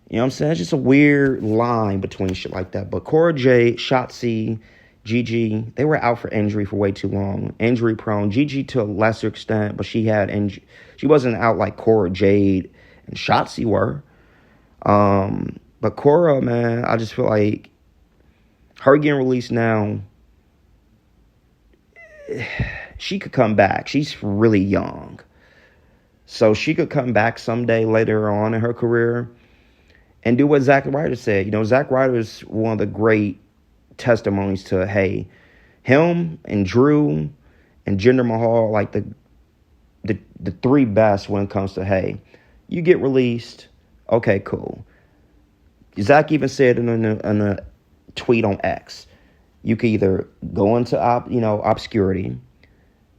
You know what I'm saying? It's just a weird line between shit like that. But Cora Jade, Shotzi, Gigi, they were out for injury for way too long. Injury prone. Gigi to a lesser extent, but she had injury. She wasn't out like Cora Jade and Shotzi were. But Cora, man, I just feel like her getting released now, she could come back. She's really young. So she could come back someday later on in her career and do what Zack Ryder said. Zack Ryder is one of the great testimonies to, hey, him and Drew and Jinder Mahal, like the three best when it comes to, hey, you get released, okay, cool. Zack even said in a tweet on X, you could either go into obscurity,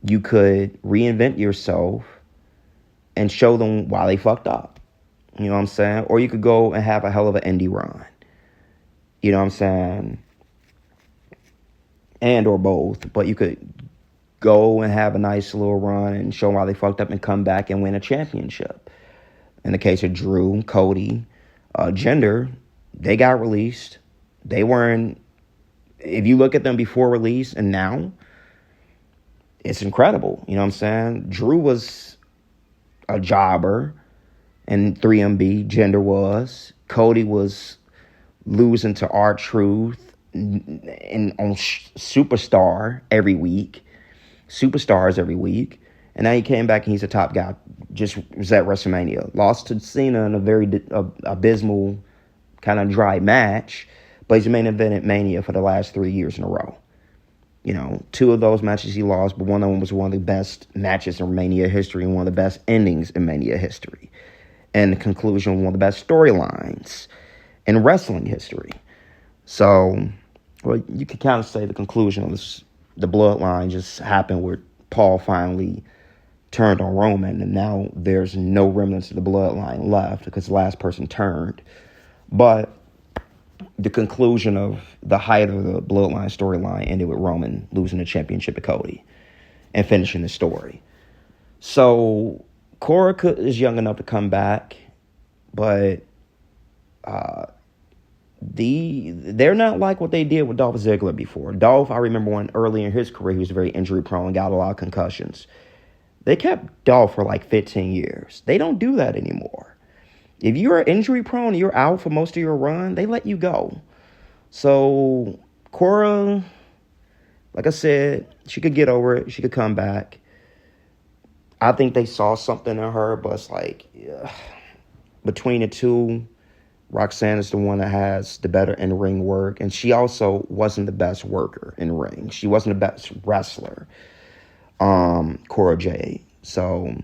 you could reinvent yourself and show them why they fucked up. You know what I'm saying? Or you could go and have a hell of an indie run. You know what I'm saying? And or both. But you could go and have a nice little run and show them why they fucked up and come back and win a championship. In the case of Drew, Cody, Jinder, they got released. They weren't... If you look at them before release and now, it's incredible. You know what I'm saying? Drew was a jobber and 3MB, Jinder was. Cody was losing to R-Truth and on Superstars every week. And now he came back and he's a top guy. Just was at WrestleMania. Lost to Cena in a very abysmal, kind of dry match. But he's main evented Mania for the last 3 years in a row. Two of those matches he lost, but one of them was one of the best matches in Mania history and one of the best endings in Mania history. And the conclusion, one of the best storylines in wrestling history. So, well, you could kind of say the conclusion of this, the bloodline just happened where Paul finally turned on Roman, and now there's no remnants of the bloodline left because the last person turned. But the conclusion of the height of the bloodline storyline ended with Roman losing the championship to Cody and finishing the story. So Cora is young enough to come back, but they're not like what they did with Dolph Ziggler before. Dolph, I remember when early in his career, he was very injury prone, got a lot of concussions. They kept Dolph for like 15 years. They don't do that anymore. If you're injury prone, you're out for most of your run, they let you go. So Cora, like I said, she could get over it. She could come back. I think they saw something in her, but it's like, between the two, Roxanne is the one that has the better in-ring work, and she also wasn't the best worker in ring. She wasn't the best wrestler, Cora Jade. So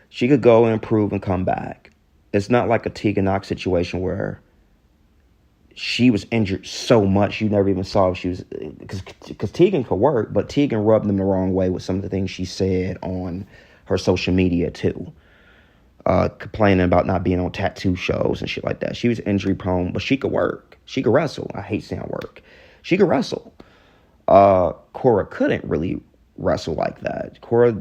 she could go and improve and come back. It's not like a Tegan Knox situation where she was injured so much you never even saw if she was, because Tegan could work, but Tegan rubbed them the wrong way with some of the things she said on her social media too. Complaining about not being on tattoo shows and shit like that. She was injury prone, but she could work. She could wrestle. I hate saying work. She could wrestle. Cora couldn't really wrestle like that. Cora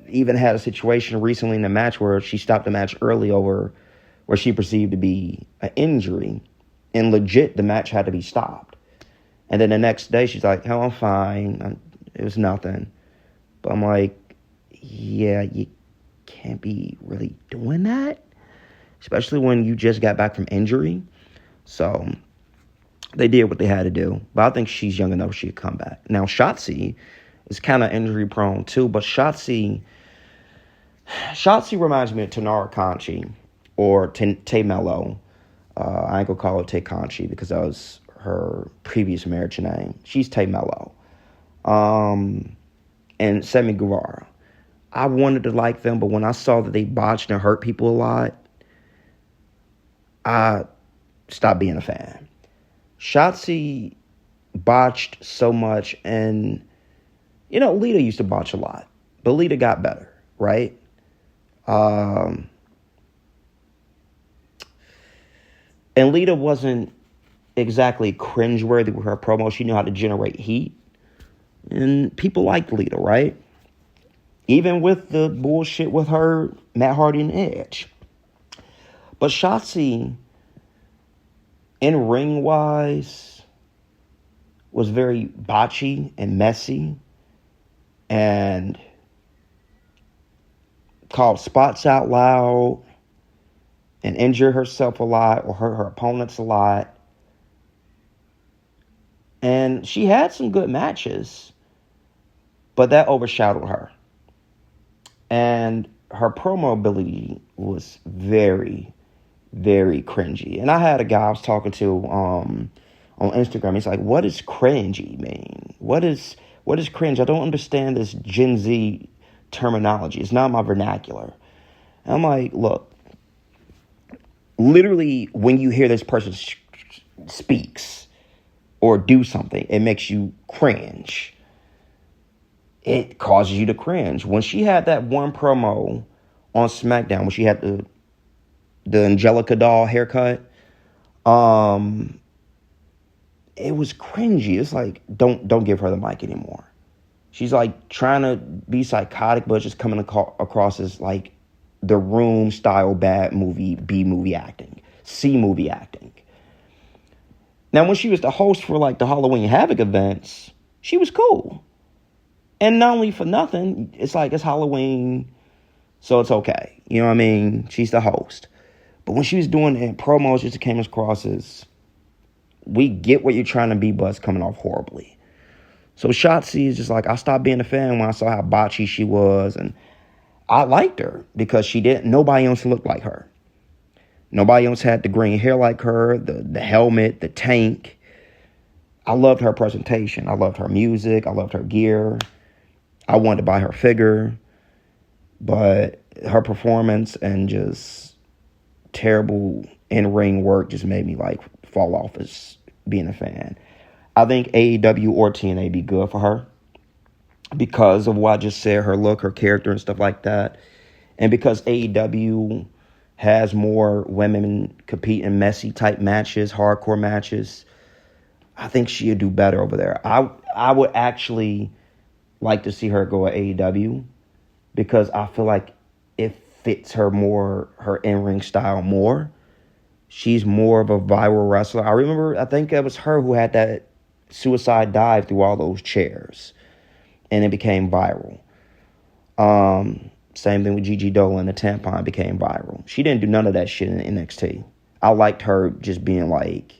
even had a situation recently in the match where she stopped the match early over where she perceived to be an injury, and legit the match had to be stopped. And then the next day she's like, "Oh, I'm fine. It was nothing." But I'm like, yeah, you can't be really doing that, especially when you just got back from injury. So they did what they had to do, but I think she's young enough she could come back. Now Shotzi is kind of injury prone too, but Shotzi reminds me of Tanara Conchi or Tay Mello. I ain't gonna call her Tay Conchi because that was her previous marriage name. She's Tay Mello. And Sammy Guevara. I wanted to like them, but when I saw that they botched and hurt people a lot, I stopped being a fan. Shotzi botched so much, and, Lita used to botch a lot, but Lita got better, right? And Lita wasn't exactly cringeworthy with her promo. She knew how to generate heat, and people liked Lita, right? Even with the bullshit with her, Matt Hardy, and Edge. But Shotzi, in ring-wise, was very botchy and messy and called spots out loud and injured herself a lot or hurt her opponents a lot. And she had some good matches, but that overshadowed her. And her promo ability was very, very cringy. And I had a guy I was talking to on Instagram. He's like, "What does cringy mean? What is cringe? I don't understand this Gen Z terminology. It's not my vernacular." And I'm like, look, literally when you hear this person speaks or do something, it makes you cringe. It causes you to cringe. When she had that one promo on SmackDown, when she had the Angelica doll haircut, it was cringy. It's like, don't give her the mic anymore. She's like trying to be psychotic, but just coming across as like the Room style bad movie, B movie acting, C movie acting. Now, when she was the host for like the Halloween Havoc events, she was cool. And not only for nothing, it's like it's Halloween, so it's okay. You know what I mean? She's the host. But when she was doing it in promos, it just came across as, we get what you're trying to be, but it's coming off horribly. So Shotzi is just like, I stopped being a fan when I saw how botchy she was. And I liked her because nobody else looked like her. Nobody else had the green hair like her, the helmet, the tank. I loved her presentation. I loved her music. I loved her gear. I wanted to buy her figure, but her performance and just terrible in-ring work just made me like fall off as being a fan. I think AEW or TNA be good for her because of what I just said, her look, her character, and stuff like that. And because AEW has more women compete in messy type matches, hardcore matches, I think she'd do better over there. I would actually like to see her go at AEW because I feel like it fits her more, her in-ring style more. She's more of a viral wrestler. I think it was her who had that suicide dive through all those chairs, and it became viral. Same thing with Gigi Dolan. The tampon became viral. She didn't do none of that shit in NXT. I liked her just being like,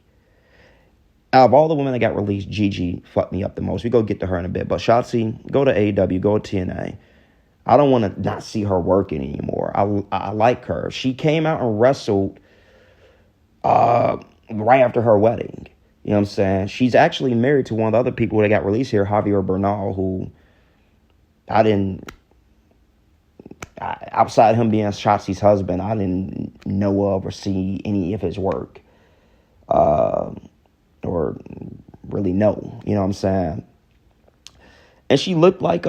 out of all the women that got released, Gigi fucked me up the most. We go get to her in a bit. But Shotzi, go to AEW, go to TNA. I don't want to not see her working anymore. I like her. She came out and wrestled right after her wedding. You know what I'm saying? She's actually married to one of the other people that got released here, Javier Bernal, who outside him being Shotzi's husband, I didn't know of or see any of his work. Or really know. You know what I'm saying? And she looked like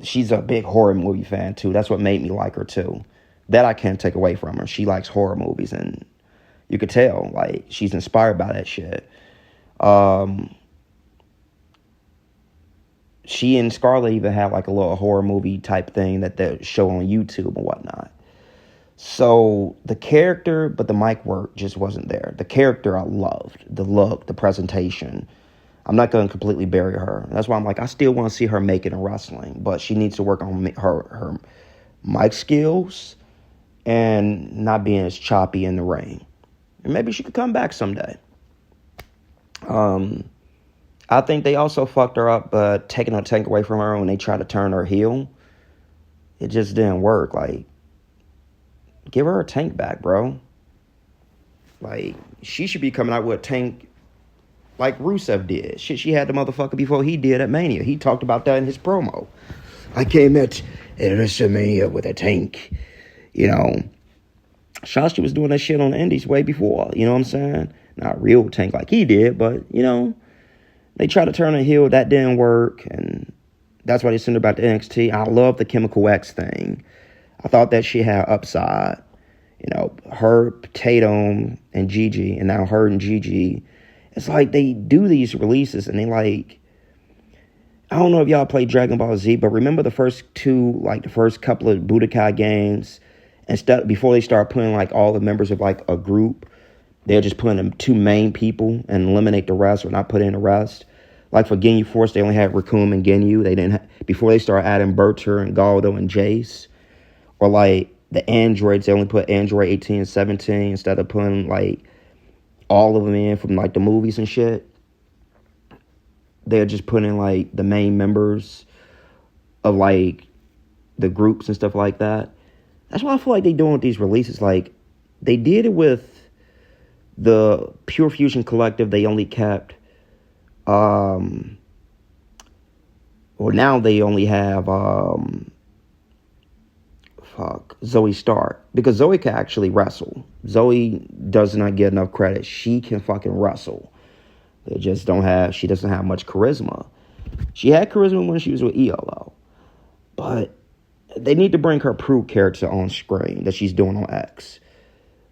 she's a big horror movie fan too. That's what made me like her too. That I can't take away from her. She likes horror movies, and you could tell like she's inspired by that shit. She and Scarlett even had like a little horror movie type thing that they show on YouTube and whatnot. So the character, but the mic work just wasn't there. The character I loved, the look, the presentation. I'm not going to completely bury her. That's why I'm like, I still want to see her make it in wrestling, but she needs to work on her mic skills and not being as choppy in the ring. And maybe she could come back someday. I think they also fucked her up, taking her tank away from her when they tried to turn her heel. It just didn't work. Like, give her a tank back, bro. Like, she should be coming out with a tank like Rusev did. Shit, she had the motherfucker before he did at Mania. He talked about that in his promo. I came at WrestleMania with a tank. You know, Shotzi was doing that shit on the Indies way before. You know what I'm saying? Not real tank like he did, but, you know, they tried to turn her heel. That didn't work, and that's why they sent her back to NXT. I love the Chemical X thing. I thought that she had upside. You know, her, Tatum, and Gigi, and now her and Gigi. It's like they do these releases, and they like, I don't know if y'all played Dragon Ball Z, but remember the first couple of Budokai games, and before they start putting like all the members of like a group, they're just putting them two main people and eliminate the rest, or not put in the rest. Like for Ginyu Force, they only had Raccoon and Ginyu. They didn't before they start adding Berter and Galdo and Jace. Or like the androids, they only put Android 18 and 17 instead of putting like all of them in from like the movies and shit. They're just putting like the main members of like the groups and stuff like that. That's what I feel like they doing with these releases. Like they did it with the Pure Fusion Collective. They only kept or now they only have Zoe Stark, because Zoe can actually wrestle. Zoe does not get enough credit. She can fucking wrestle. She doesn't have much charisma. She had charisma when she was with ELO, but they need to bring her Prue character on screen that she's doing on X.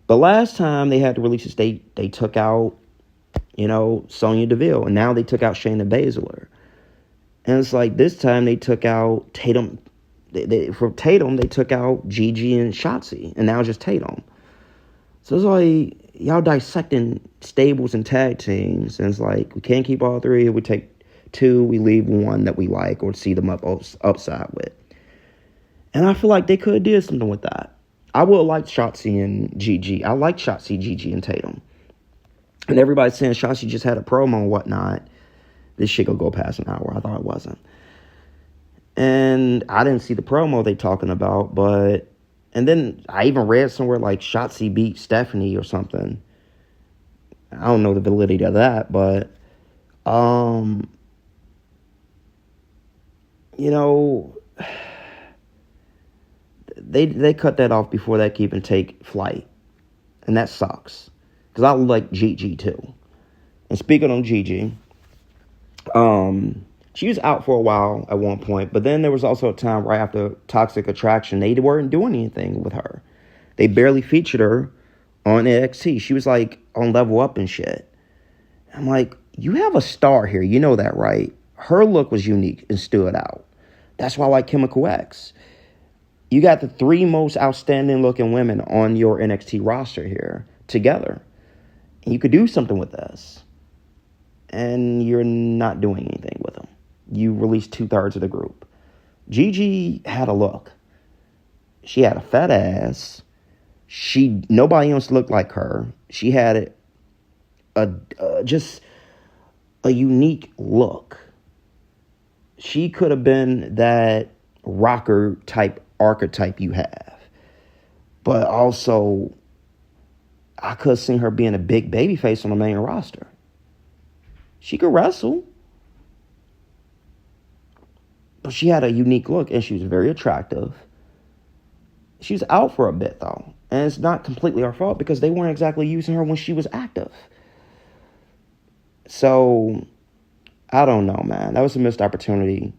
But last time they had the releases, they took out, you know, Sonya Deville, and now they took out Shayna Baszler. And it's like this time they took out Tatum. For Tatum, they took out Gigi and Shotzi, and now just Tatum. So it's like, y'all dissecting stables and tag teams, and it's like, we can't keep all three. We take two, we leave one that we like or see them upside with. And I feel like they could have did something with that. I would have liked Shotzi and Gigi. I like Shotzi, Gigi, and Tatum. And everybody's saying Shotzi just had a promo and whatnot. This shit gonna go past an hour. I thought it wasn't. And I didn't see the promo they talking about, but... And then I even read somewhere like Shotzi beat Stephanie or something. I don't know the validity of that, but... you know... They cut that off before that could even take flight. And that sucks. Because I like Gigi too. And speaking on Gigi, she was out for a while at one point, but then there was also a time right after Toxic Attraction, they weren't doing anything with her. They barely featured her on NXT. She was like on Level Up and shit. I'm like, you have a star here. You know that, right? Her look was unique and stood out. That's why I like Chemical X. You got the 3 most outstanding looking women on your NXT roster here together. And you could do something with this. And you're not doing anything with them. You released 2/3 of the group. Gigi had a look. She had a fat ass. Nobody else looked like her. She had just a unique look. She could have been that rocker type archetype you have. But also, I could have seen her being a big baby face on the main roster. She could wrestle. But she had a unique look, and she was very attractive. She was out for a bit, though. And it's not completely her fault because they weren't exactly using her when she was active. So, I don't know, man. That was a missed opportunity.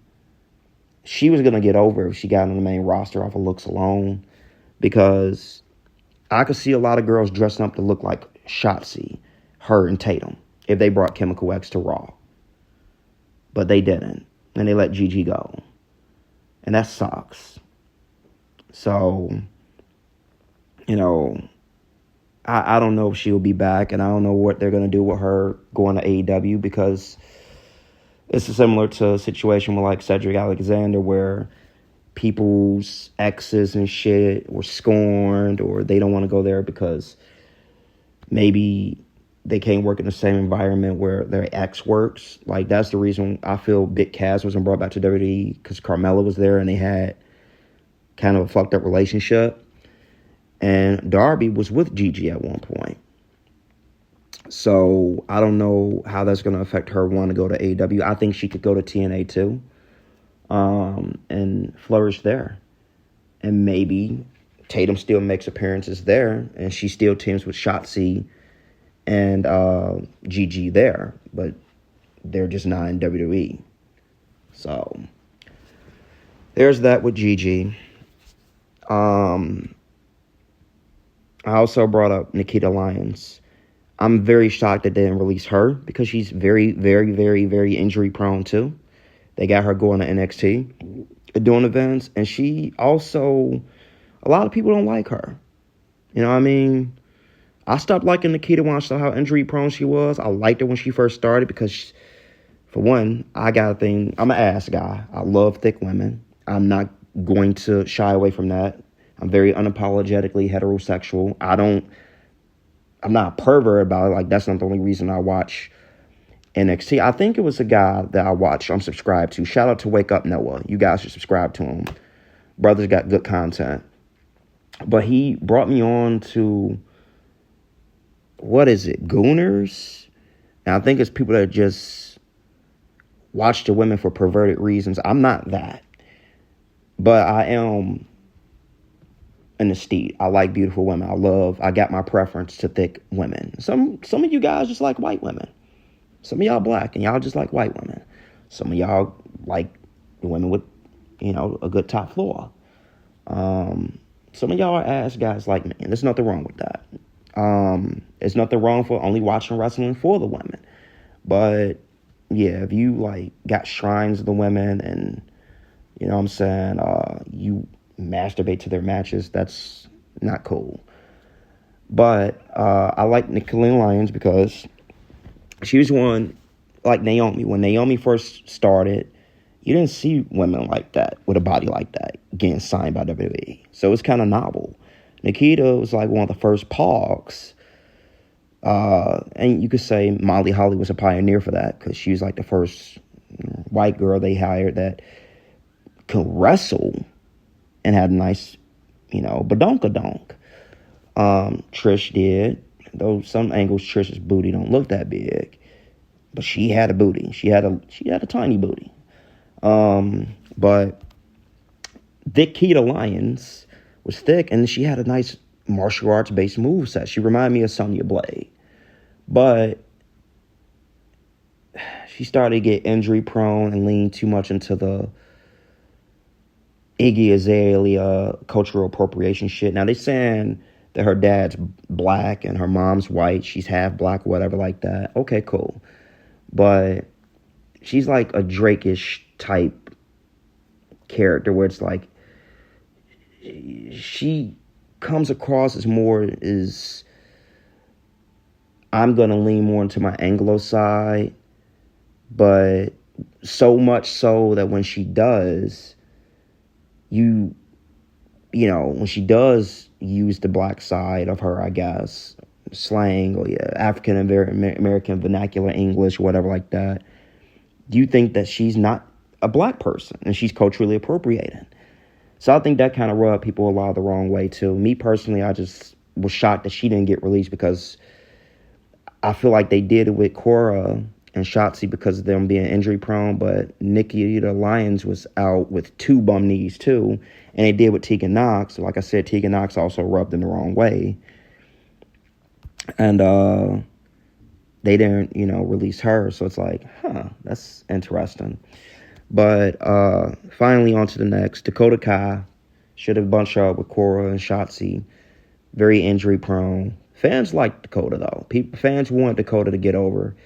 She was going to get over if she got on the main roster off of looks alone. Because I could see a lot of girls dressing up to look like Shotzi, her, and Tatum if they brought Chemical X to Raw. But they didn't. And they let Gigi go. And that sucks. So, you know, I don't know if she'll be back. And I don't know what they're going to do with her going to AEW. Because it's similar to a situation with like Cedric Alexander where people's exes and shit were scorned or they don't want to go there because maybe they can't work in the same environment where their ex works. Like, that's the reason I feel Big Cass wasn't brought back to WWE, because Carmella was there and they had kind of a fucked up relationship. And Darby was with Gigi at one point. So I don't know how that's going to affect her wanting to go to AEW. I think she could go to TNA too, and flourish there. And maybe Tatum still makes appearances there, and she still teams with Shotzi and Gigi there, but they're just not in WWE. So there's that with Gigi. I also brought up Nikita Lyons. I'm very shocked that they didn't release her because she's very, very, very, very injury prone too. They got her going to NXT doing events, and she also, a lot of people don't like her. You know what I mean? I stopped liking Nikita when I saw how injury prone she was. I liked her when she first started because, for one, I got a thing. I'm an ass guy. I love thick women. I'm not going to shy away from that. I'm very unapologetically heterosexual. I'm not a pervert about it. Like, that's not the only reason I watch NXT. I think it was a guy that I watch, I'm subscribed to. Shout out to Wake Up Noah. You guys should subscribe to him. Brother's got good content. But he brought me on to, what is it, Gooners? And I think it's people that just watch the women for perverted reasons. I'm not that. But I am an aesthete. I like beautiful women. I got my preference to thick women. Some of you guys just like white women. Some of y'all black and y'all just like white women. Some of y'all like women with, a good top floor. Some of y'all are ass guys like me, and there's nothing wrong with that. There's nothing wrong for only watching wrestling for the women. But yeah, if you got shrines of the women and you know what I'm saying, you masturbate to their matches, that's not cool. But I like Nikita Lyons because she was one like Naomi. When Naomi first started, you didn't see women like that with a body like that getting signed by WWE. So it's kind of novel. Nikita was like one of the first pogs. And you could say Molly Holly was a pioneer for that because she was like the first white girl they hired that could wrestle and had a nice, badonkadonk. Trish did. Though some angles Trish's booty don't look that big. But she had a booty. She had a tiny booty. But Nikita Lyons was thick, and she had a nice martial arts based moveset. She reminded me of Sonya Blade. But she started to get injury prone and lean too much into the Iggy Azalea cultural appropriation shit. Now, they're saying that her dad's black and her mom's white. She's half black or whatever like that. Okay, cool. But she's like a Drake-ish type character where it's like she comes across as more as I'm going to lean more into my Anglo side, but so much so that when she does, you know, when she does use the black side of her, I guess, slang or African American vernacular English, whatever like that, you think that she's not a black person and she's culturally appropriating. So I think that kind of rubbed people a lot the wrong way too. Me personally, I just was shocked that she didn't get released because I feel like they did it with Cora and Shotzi because of them being injury prone, but Nikita Lyons was out with 2 bum knees too, and they did with Tegan Knox. Like I said, Tegan Knox also rubbed them the wrong way, and they didn't, release her. So it's like, that's interesting. But finally, on to the next. Dakota Kai should have bunched up with Cora and Shotzi. Very injury prone. Fans like Dakota though. Fans want Dakota to get over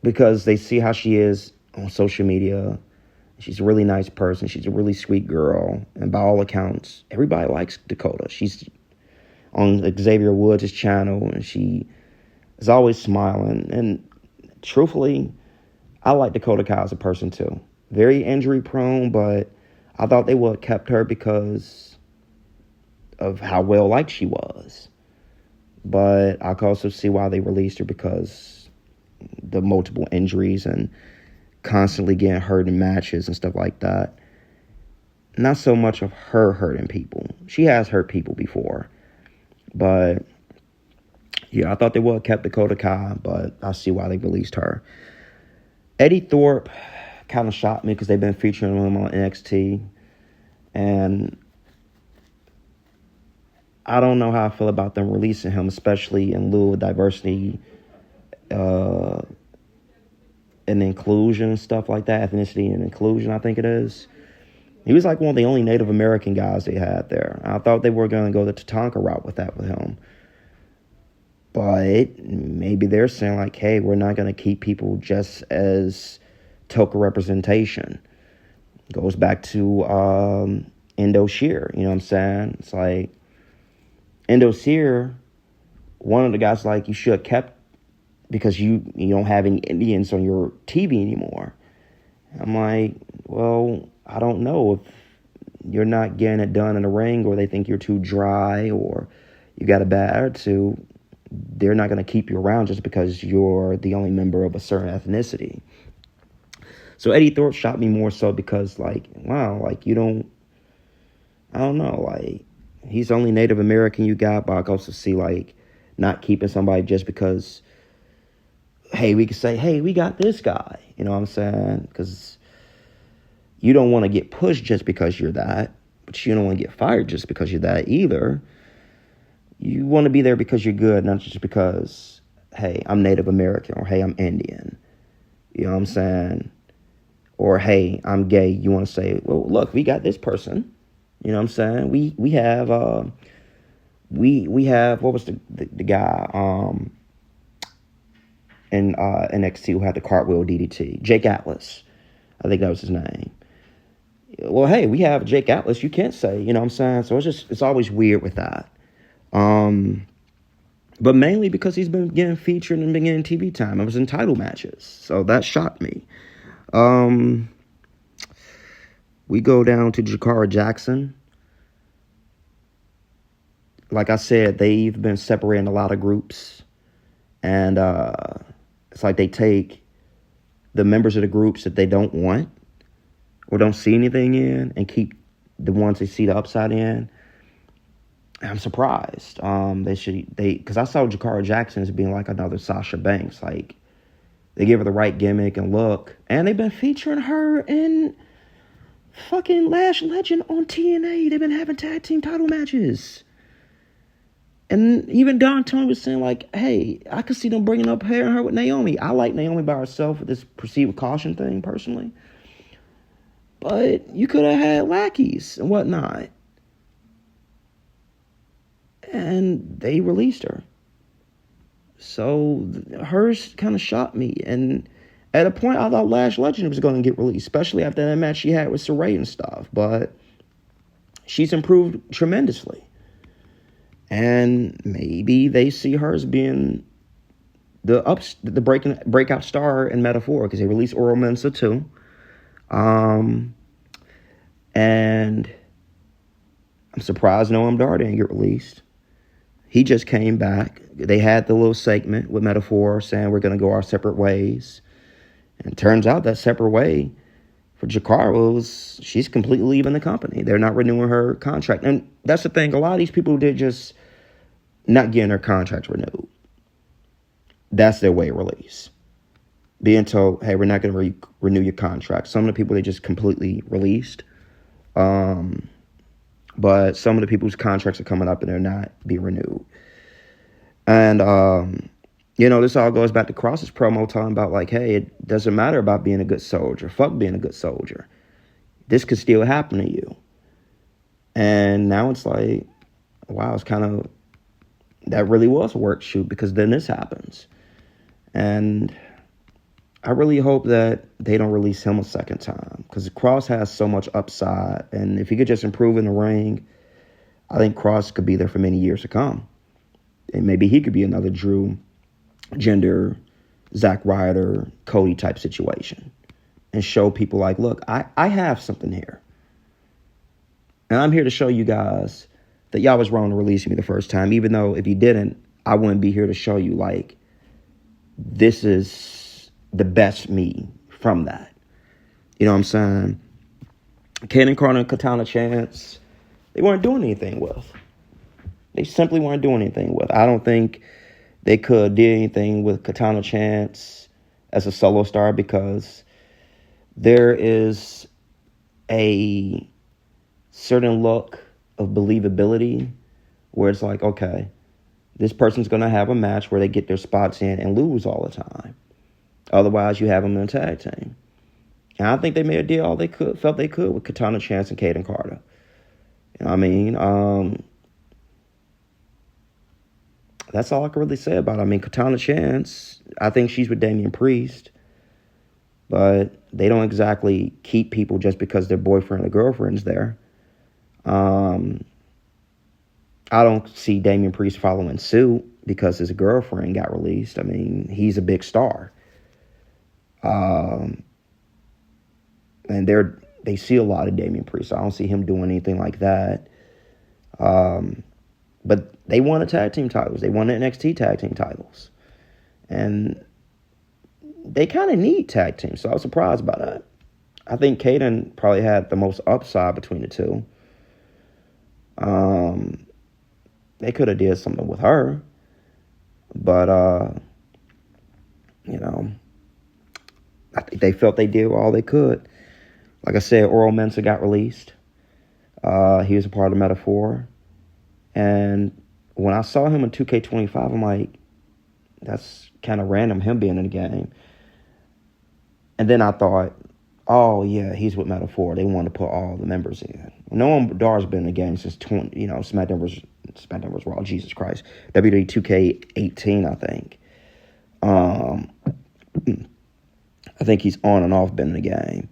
because they see how she is on social media. She's a really nice person. She's a really sweet girl, and by all accounts, everybody likes Dakota. She's on Xavier Woods' channel, and she is always smiling. And truthfully, I like Dakota Kai as a person too. Very injury prone, but I thought they would have kept her because of how well liked she was. But I can also see why they released her because the multiple injuries and constantly getting hurt in matches and stuff like that. Not so much of her hurting people. She has hurt people before. But yeah, I thought they would have kept Dakota Kai, but I see why they released her. Eddie Thorpe kind of shocked me because they've been featuring him on NXT. And I don't know how I feel about them releasing him, especially in lieu of diversity and inclusion and stuff like that. Ethnicity and inclusion, I think it is. He was like one of the only Native American guys they had there. I thought they were going to go the Tatanka route with him. But maybe they're saying like, hey, we're not going to keep people just as token representation. Goes back to Endo Shear, you know what I'm saying? It's like, Endo Shear, one of the guys like, you should have kept because you don't have any Indians on your TV anymore. I'm like, well, I don't know if you're not getting it done in the ring or they think you're too dry or you got a bad attitude. They're not going to keep you around just because you're the only member of a certain ethnicity. So Eddie Thorpe shot me more so because, like, wow, like, I don't know, like, he's the only Native American you got, but I can also see, like, not keeping somebody just because, hey, we could say, hey, we got this guy, you know what I'm saying? Because you don't want to get pushed just because you're that, but you don't want to get fired just because you're that either. You want to be there because you're good, not just because, hey, I'm Native American, or hey, I'm Indian, you know what I'm saying? Or, hey, I'm gay. You want to say, well, look, we got this person. You know what I'm saying? We have, we have, what was the guy in NXT who had the cartwheel DDT? Jake Atlas. I think that was his name. Well, hey, we have Jake Atlas. You can't say, you know what I'm saying? So it's always weird with that. But mainly because he's been getting featured and been getting TV time. It was in title matches. So that shocked me. We go down to Jakara Jackson. Like I said, they've been separating a lot of groups. And it's like they take the members of the groups that they don't want or don't see anything in and keep the ones they see the upside in. I'm surprised. Because I saw Jakara Jackson as being like another Sasha Banks. Like, they give her the right gimmick and look. And they've been featuring her in fucking Lash Legend on TNA. They've been having tag team title matches. And even Don Tony was saying, like, hey, I could see them bringing up her with Naomi. I like Naomi by herself with this proceed with caution thing, personally. But you could have had lackeys and whatnot. And they released her. So hers kind of shocked me. And at a point, I thought Lash Legend was going to get released, especially after that match she had with Saray and stuff. But she's improved tremendously. And maybe they see her as being the breakout star in Metaphor, because they released Oral Mensa too. And I'm surprised Noam Dar didn't get released. He just came back. They had the little segment with Metaphor saying we're going to go our separate ways. And it turns out that separate way for Jakara was she's completely leaving the company. They're not renewing her contract. And that's the thing. A lot of these people did just not getting their contracts renewed. That's their way of release. Being told, hey, we're not going to renew your contract. Some of the people they just completely released. But some of the people's contracts are coming up and they're not being renewed. And, this all goes back to Cross's promo talking about, like, hey, it doesn't matter about being a good soldier. Fuck being a good soldier. This could still happen to you. And now it's like, wow, it's kind of, that really was a work shoot, because then this happens. And I really hope that they don't release him a second time, because Cross has so much upside. And if he could just improve in the ring, I think Cross could be there for many years to come. And maybe he could be another Drew, Jinder, Zack Ryder, Cody type situation, and show people like, look, I have something here. And I'm here to show you guys that y'all was wrong to release me the first time, even though if you didn't, I wouldn't be here to show you, like, this is the best me from that. You know what I'm saying? Kaden Carter and Katana Chance, they weren't doing anything with. They simply weren't doing anything with. I don't think they could do anything with Katana Chance as a solo star, because there is a certain look of believability where it's like, okay, this person's going to have a match where they get their spots in and lose all the time. Otherwise, you have them in a tag team. And I think they made a deal all they felt they could with Katana Chance and Kaden Carter. You know what I mean? That's all I can really say about it. I mean, Katana Chance, I think she's with Damian Priest. But they don't exactly keep people just because their boyfriend or girlfriend's there. I don't see Damian Priest following suit because his girlfriend got released. I mean, he's a big star. And they see a lot of Damian Priest. So I don't see him doing anything like that. But they won the tag team titles. They won the NXT tag team titles. And they kind of need tag teams, so I was surprised by that. I think Kaden probably had the most upside between the two. They could have did something with her. But, I think they felt they did all they could. Like I said, Oral Mensa got released. He was a part of Metaphor. And when I saw him in 2K25, I'm like, that's kind of random, him being in the game. And then I thought, oh, yeah, he's with Metaphor. They want to put all the members in. Noam Dar's been in the game since, SmackDown vs. Raw, Jesus Christ. WWE 2K18, I think. I think he's on and off been in the game.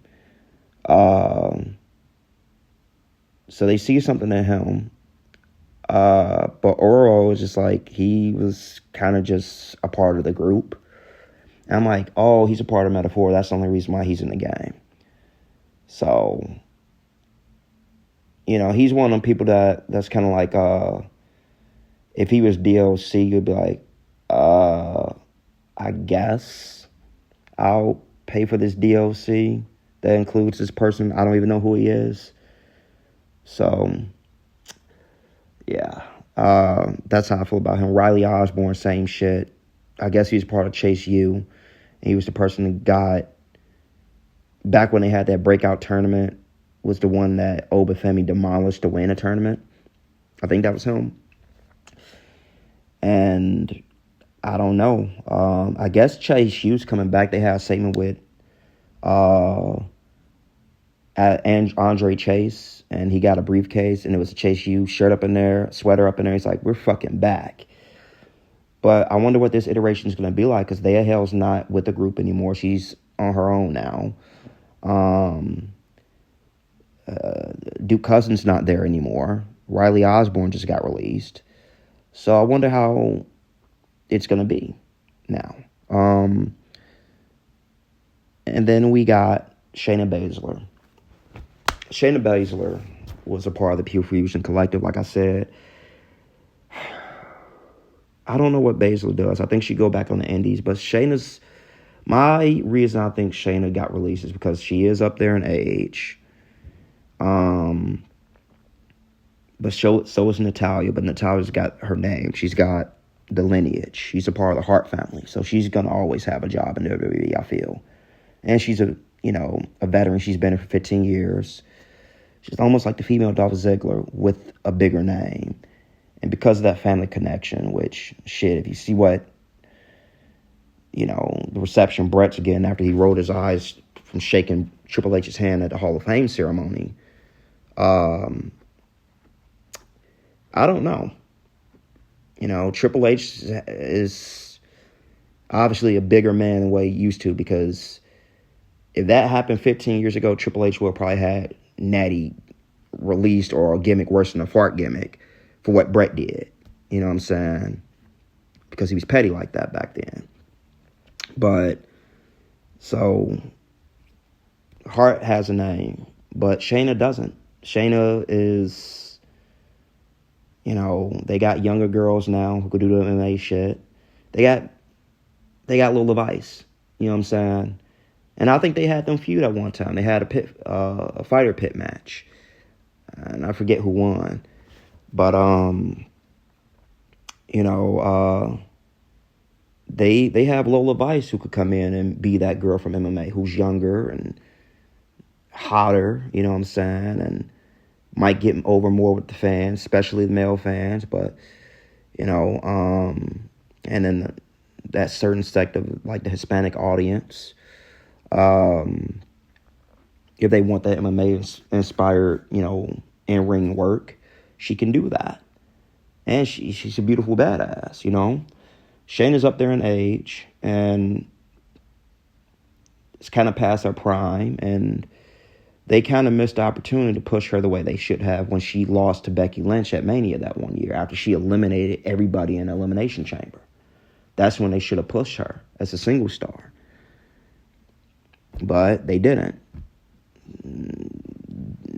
So they see something in him. But Oro is just like, he was kind of just a part of the group. And I'm like, oh, he's a part of Metaphor. That's the only reason why he's in the game. So, he's one of them people that's kind of like, if he was DLC, you'd be like, I guess I'll pay for this DLC that includes this person. I don't even know who he is. So, yeah, that's how I feel about him. Riley Osborne, same shit. I guess he was part of Chase U. And he was the person that got, back when they had that breakout tournament, was the one that Obafemi demolished to win a tournament. I think that was him. And I don't know. I guess Chase U's coming back. They had a segment with Andre Chase, and he got a briefcase, and it was a Chase U shirt up in there, sweater up in there. He's like, we're fucking back. But I wonder what this iteration is going to be like, because Thea Hale's not with the group anymore. She's on her own now. Duke Cousins not there anymore. Riley Osborne just got released. So I wonder how it's going to be now. And then we got Shayna Baszler. Shayna Baszler was a part of the Pure Fusion Collective, like I said. I don't know what Baszler does. I think she go back on the indies, but my reason I think Shayna got released is because she is up there in age. But so is Natalya, but Natalya's got her name. She's got the lineage. She's a part of the Hart family, so she's gonna always have a job in WWE, I feel. And she's a veteran. She's been here for 15 years. She's almost like the female Dolph Ziggler with a bigger name. And because of that family connection, which, shit, if you see what, the reception Brett's getting after he rolled his eyes from shaking Triple H's hand at the Hall of Fame ceremony, I don't know. Triple H is obviously a bigger man than what he used to, because if that happened 15 years ago, Triple H would have probably had Natty released, or a gimmick worse than a fart gimmick for what Brett did. You know what I'm saying? Because he was petty like that back then. But, so, Hart has a name, but Shayna doesn't. Shayna is, they got younger girls now who could do the MMA shit. They got Lola Vice. You know what I'm saying? And I think they had them feud at one time. They had a fighter pit match, and I forget who won. But they have Lola Vice who could come in and be that girl from MMA who's younger and hotter. You know what I'm saying? And might get over more with the fans, especially the male fans. But and then that certain sect of like the Hispanic audience. If they want that MMA inspired, in-ring work, she can do that. And she's a beautiful badass, Shayna's up there in age, and it's kind of past her prime, and they kind of missed the opportunity to push her the way they should have when she lost to Becky Lynch at Mania that one year after she eliminated everybody in the Elimination Chamber. That's when they should have pushed her as a single star. But they didn't.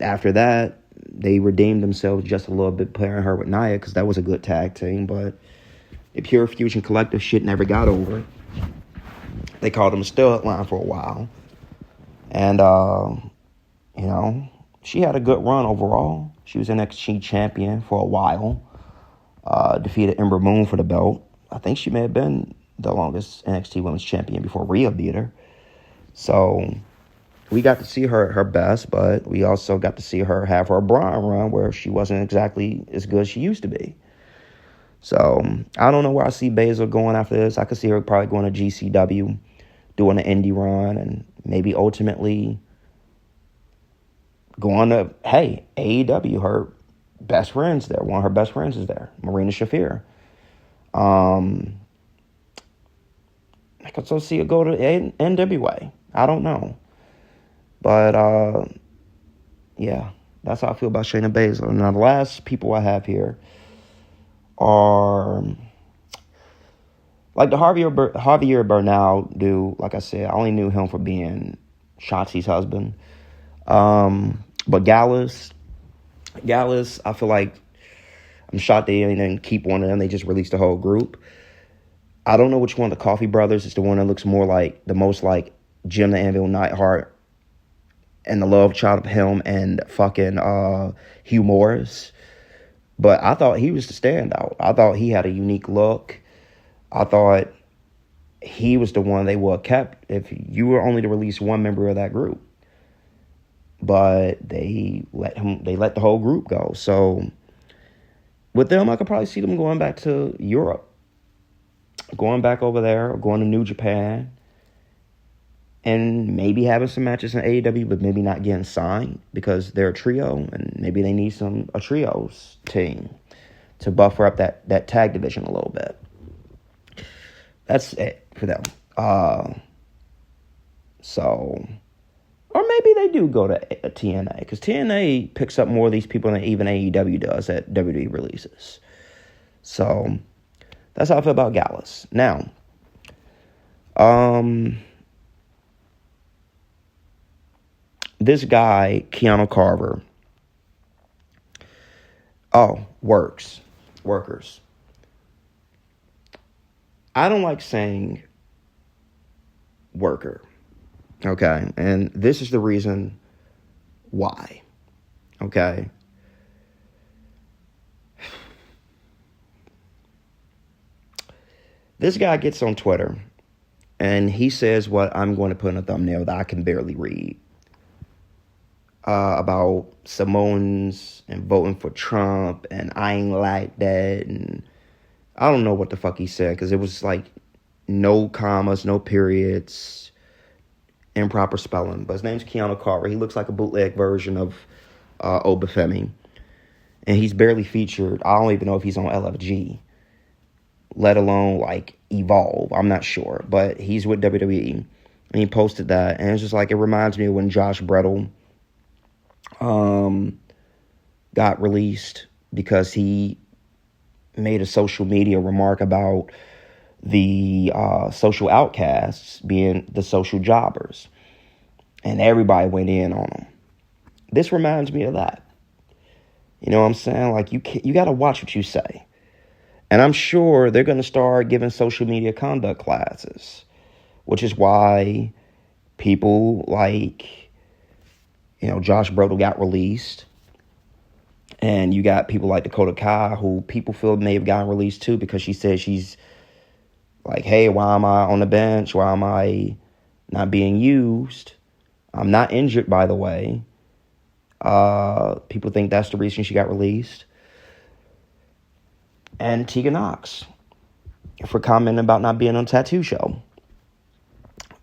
After that, they redeemed themselves just a little bit, pairing her with Nia, because that was a good tag team. But the Pure Fusion Collective shit never got over it. They called them a stud line for a while. And, she had a good run overall. She was NXT champion for a while. Defeated Ember Moon for the belt. I think she may have been the longest NXT Women's Champion before Rhea beat her. So we got to see her at her best, but we also got to see her have her Braun run where she wasn't exactly as good as she used to be. So I don't know where I see Baszler going after this. I could see her probably going to GCW, doing an indie run, and maybe ultimately going to, AEW. Her best friend's there. One of her best friends is there, Marina Shafir. I could also see her go to NWA. I don't know. But, that's how I feel about Shayna Baszler. Now, the last people I have here are, like the Javier Bernal dude. Like I said, I only knew him for being Shotzi's husband. But Gallus, I feel like I'm shocked they didn't keep one of them. They just released the whole group. I don't know which one of the Coffee Brothers is the one that looks more like, the most like Jim the Anvil Neidhart and the love child of him and fucking Hugh Morris. But I thought he was the standout. I thought he had a unique look. I thought he was the one they would have kept if you were only to release one member of that group. But they let the whole group go. So with them, I could probably see them going back to Europe going back over there, or going to New Japan, and maybe having some matches in AEW, but maybe not getting signed because they're a trio, and maybe they need a trios team to buffer up that tag division a little bit. That's it for them. Or maybe they do go to TNA, because TNA picks up more of these people than even AEW does at WWE releases. So that's how I feel about Gallus. Now, this guy, Keanu Carver, workers. I don't like saying worker, okay? And this is the reason why, okay? This guy gets on Twitter, and he says what I'm going to put in a thumbnail that I can barely read. About Samoans and voting for Trump, and I ain't like that, and I don't know what the fuck he said, because it was like no commas, no periods, improper spelling. But his name's Keanu Carver. He looks like a bootleg version of Obafemi, and he's barely featured. I don't even know if he's on LFG, let alone like Evolve. I'm not sure, but he's with WWE, and he posted that, and it's just like, it reminds me of when Josh Brettel got released because he made a social media remark about the social outcasts being the social jobbers, and everybody went in on them. This reminds me of that. You know what I'm saying? Like, you got to watch what you say. And I'm sure they're going to start giving social media conduct classes, which is why people like, Josh Brodel got released. And you got people like Dakota Kai, who people feel may have gotten released too, because she said she's like, hey, why am I on the bench? Why am I not being used? I'm not injured, by the way. People think that's the reason she got released. And Tegan Knox for commenting about not being on Tattoo Show,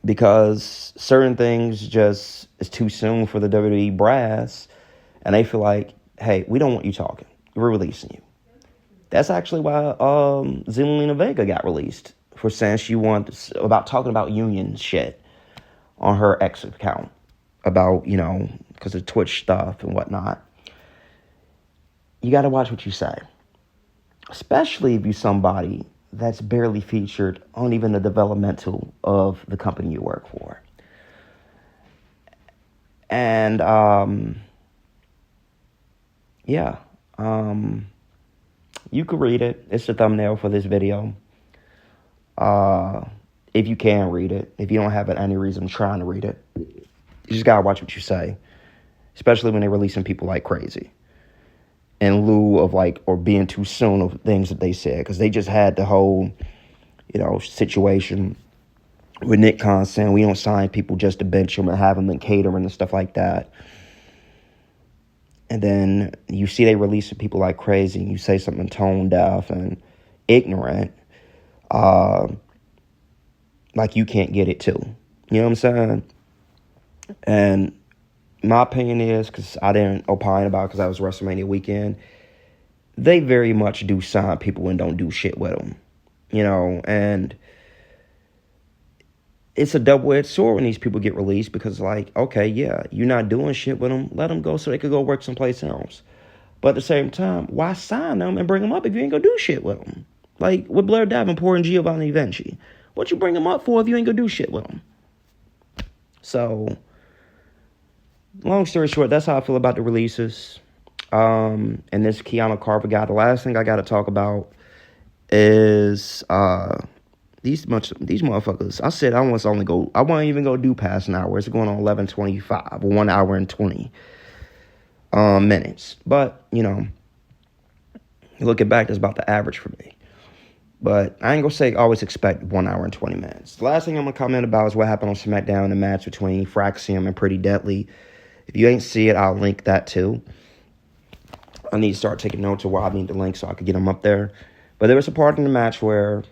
because certain things just is too soon for the WWE brass, and they feel like, hey, we don't want you talking. We're releasing you. That's actually why Zelina Vega got released, for saying she wanted about talking about union shit on her X account about, because of Twitch stuff and whatnot. You got to watch what you say, especially if you're somebody that's barely featured on even the developmental of the company you work for. And, you could read it. It's the thumbnail for this video. If you can read it. If you don't have any reason trying to read it, you just gotta watch what you say, especially when they're releasing people like crazy, in lieu of or being too soon of things that they said, because they just had the whole, situation with Nick Khan saying we don't sign people just to bench them and have them in catering and stuff like that. And then you see they release people like crazy, and you say something tone deaf and ignorant, like you can't get it too. You know what I'm saying? And my opinion is, because I didn't opine about it because that was WrestleMania weekend, they very much do sign people and don't do shit with them. And it's a double-edged sword when these people get released, because okay, yeah, you're not doing shit with them. Let them go so they could go work someplace else. But at the same time, why sign them and bring them up if you ain't gonna do shit with them? Like with Blair Davenport and Giovanni Vinci. What you bring them up for if you ain't gonna do shit with them? So, long story short, that's how I feel about the releases. And this Keanu Carver guy. The last thing I got to talk about is these motherfuckers. I said I won't even go do past an hour. It's going on 11:25, 1 hour and 20 minutes. But looking back, that's about the average for me. But I ain't gonna say always expect 1 hour and 20 minutes. The last thing I'm gonna comment about is what happened on SmackDown in the match between Fraxiom and Pretty Deadly. If you ain't see it, I'll link that too. I need to start taking notes of where I need the link so I could get them up there. But there was a part in the match where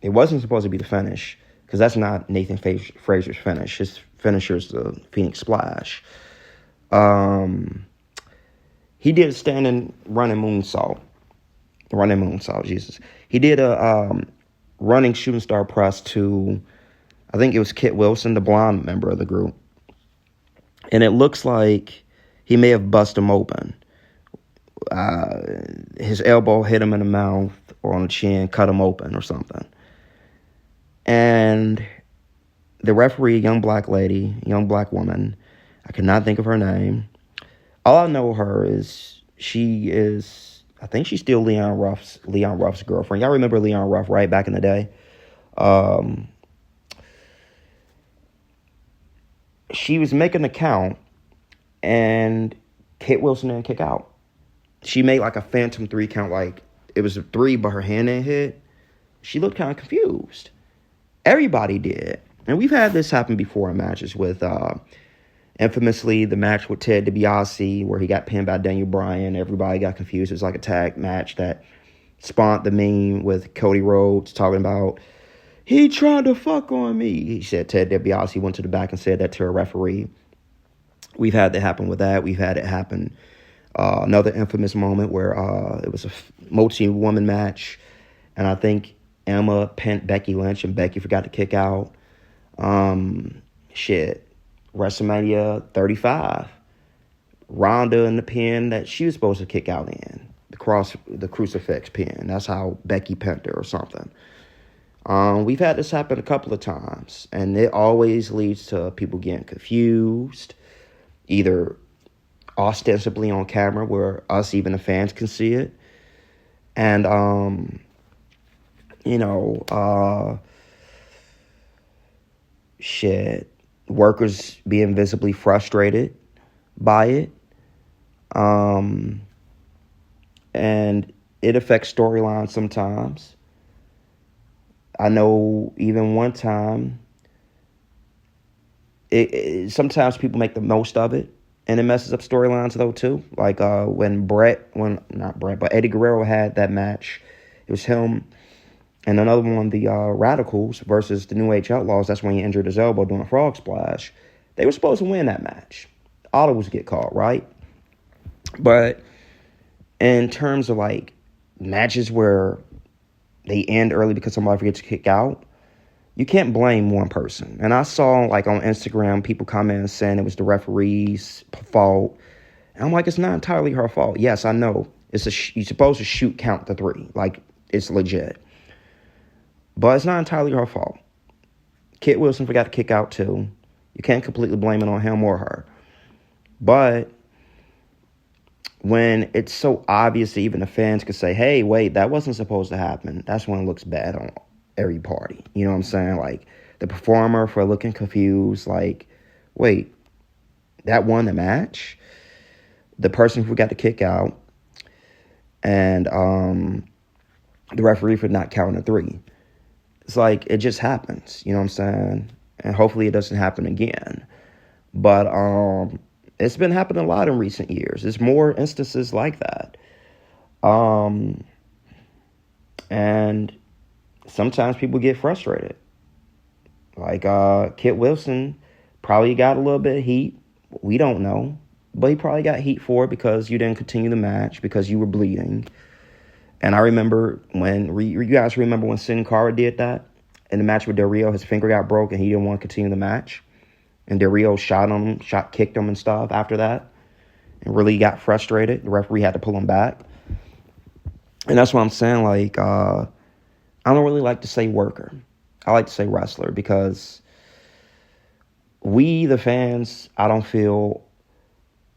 It wasn't supposed to be the finish, because that's not Nathan Frazier's finish. His finisher is the Phoenix Splash. He did a standing running moonsault. Jesus. He did a running shooting star press to, I think it was Kit Wilson, the blonde member of the group. And it looks like he may have busted him open. His elbow hit him in the mouth or on the chin, cut him open or something. And the referee, young black woman, I cannot think of her name. All I know her is I think she's still Leon Ruff's girlfriend. Y'all remember Leon Ruff, right? Back in the day. She was making the count, and Kit Wilson didn't kick out. She made like a phantom 3 count, like it was a 3, but her hand didn't hit. She looked kind of confused. Everybody did. And we've had this happen before in matches with, infamously, the match with Ted DiBiase, where he got pinned by Daniel Bryan. Everybody got confused. It was like a tag match that spawned the meme with Cody Rhodes talking about, he tried to fuck on me. He said Ted DiBiase went to the back and said that to a referee. We've had that happen with that. We've had it happen. Another infamous moment where it was a multi-woman match, and I think Emma pinned Becky Lynch, and Becky forgot to kick out. WrestleMania 35. Ronda in the pin that she was supposed to kick out in. The crucifix pin. That's how Becky pinned her or something. We've had this happen a couple of times, and it always leads to people getting confused, either ostensibly on camera where us, even the fans, can see it, and workers being visibly frustrated by it, and it affects storylines sometimes. I know even one time, sometimes people make the most of it, and it messes up storylines though too. Like when Eddie Guerrero had that match, it was him and another one, the Radicals versus the New Age Outlaws. That's when he injured his elbow doing a frog splash. They were supposed to win that match. Audibles get called, right? But in terms of like matches where they end early because somebody forgets to kick out, you can't blame one person. And I saw like on Instagram people commenting saying it was the referee's fault. And I'm like, it's not entirely her fault. Yes, I know. You're supposed to count to 3. Like, it's legit. But it's not entirely her fault. Kit Wilson forgot to kick out too. You can't completely blame it on him or her. But when it's so obvious that even the fans could say, hey, wait, that wasn't supposed to happen, that's when it looks bad on every party. You know what I'm saying? Like, the performer for looking confused, like, wait, that won the match? The person who got to kick out, and the referee for not counting a 3. It's like, it just happens, you know what I'm saying? And hopefully it doesn't happen again. But it's been happening a lot in recent years. There's more instances like that. And sometimes people get frustrated. Like Kit Wilson probably got a little bit of heat. We don't know. But he probably got heat for it because you didn't continue the match, because you were bleeding. And I remember you guys remember when Sin Cara did that? In the match with Del Rio, his finger got broke and he didn't want to continue the match. And Del Rio kicked him and stuff after that. And really got frustrated. The referee had to pull him back. And that's what I'm saying. Like, I don't really like to say worker. I like to say wrestler, because we, the fans, I don't feel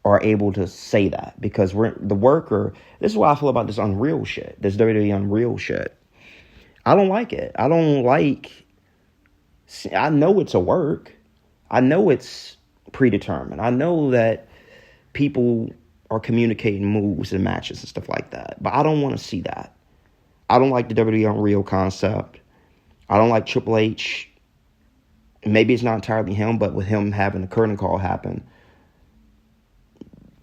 are able to say that, because we're the worker. This is what I feel about this Unreal shit, this WWE Unreal shit. I don't like it. I know it's a work. I know it's predetermined. I know that people are communicating moves and matches and stuff like that, but I don't want to see that. I don't like the WWE Unreal concept. I don't like Triple H. Maybe it's not entirely him, but with him having the curtain call happen,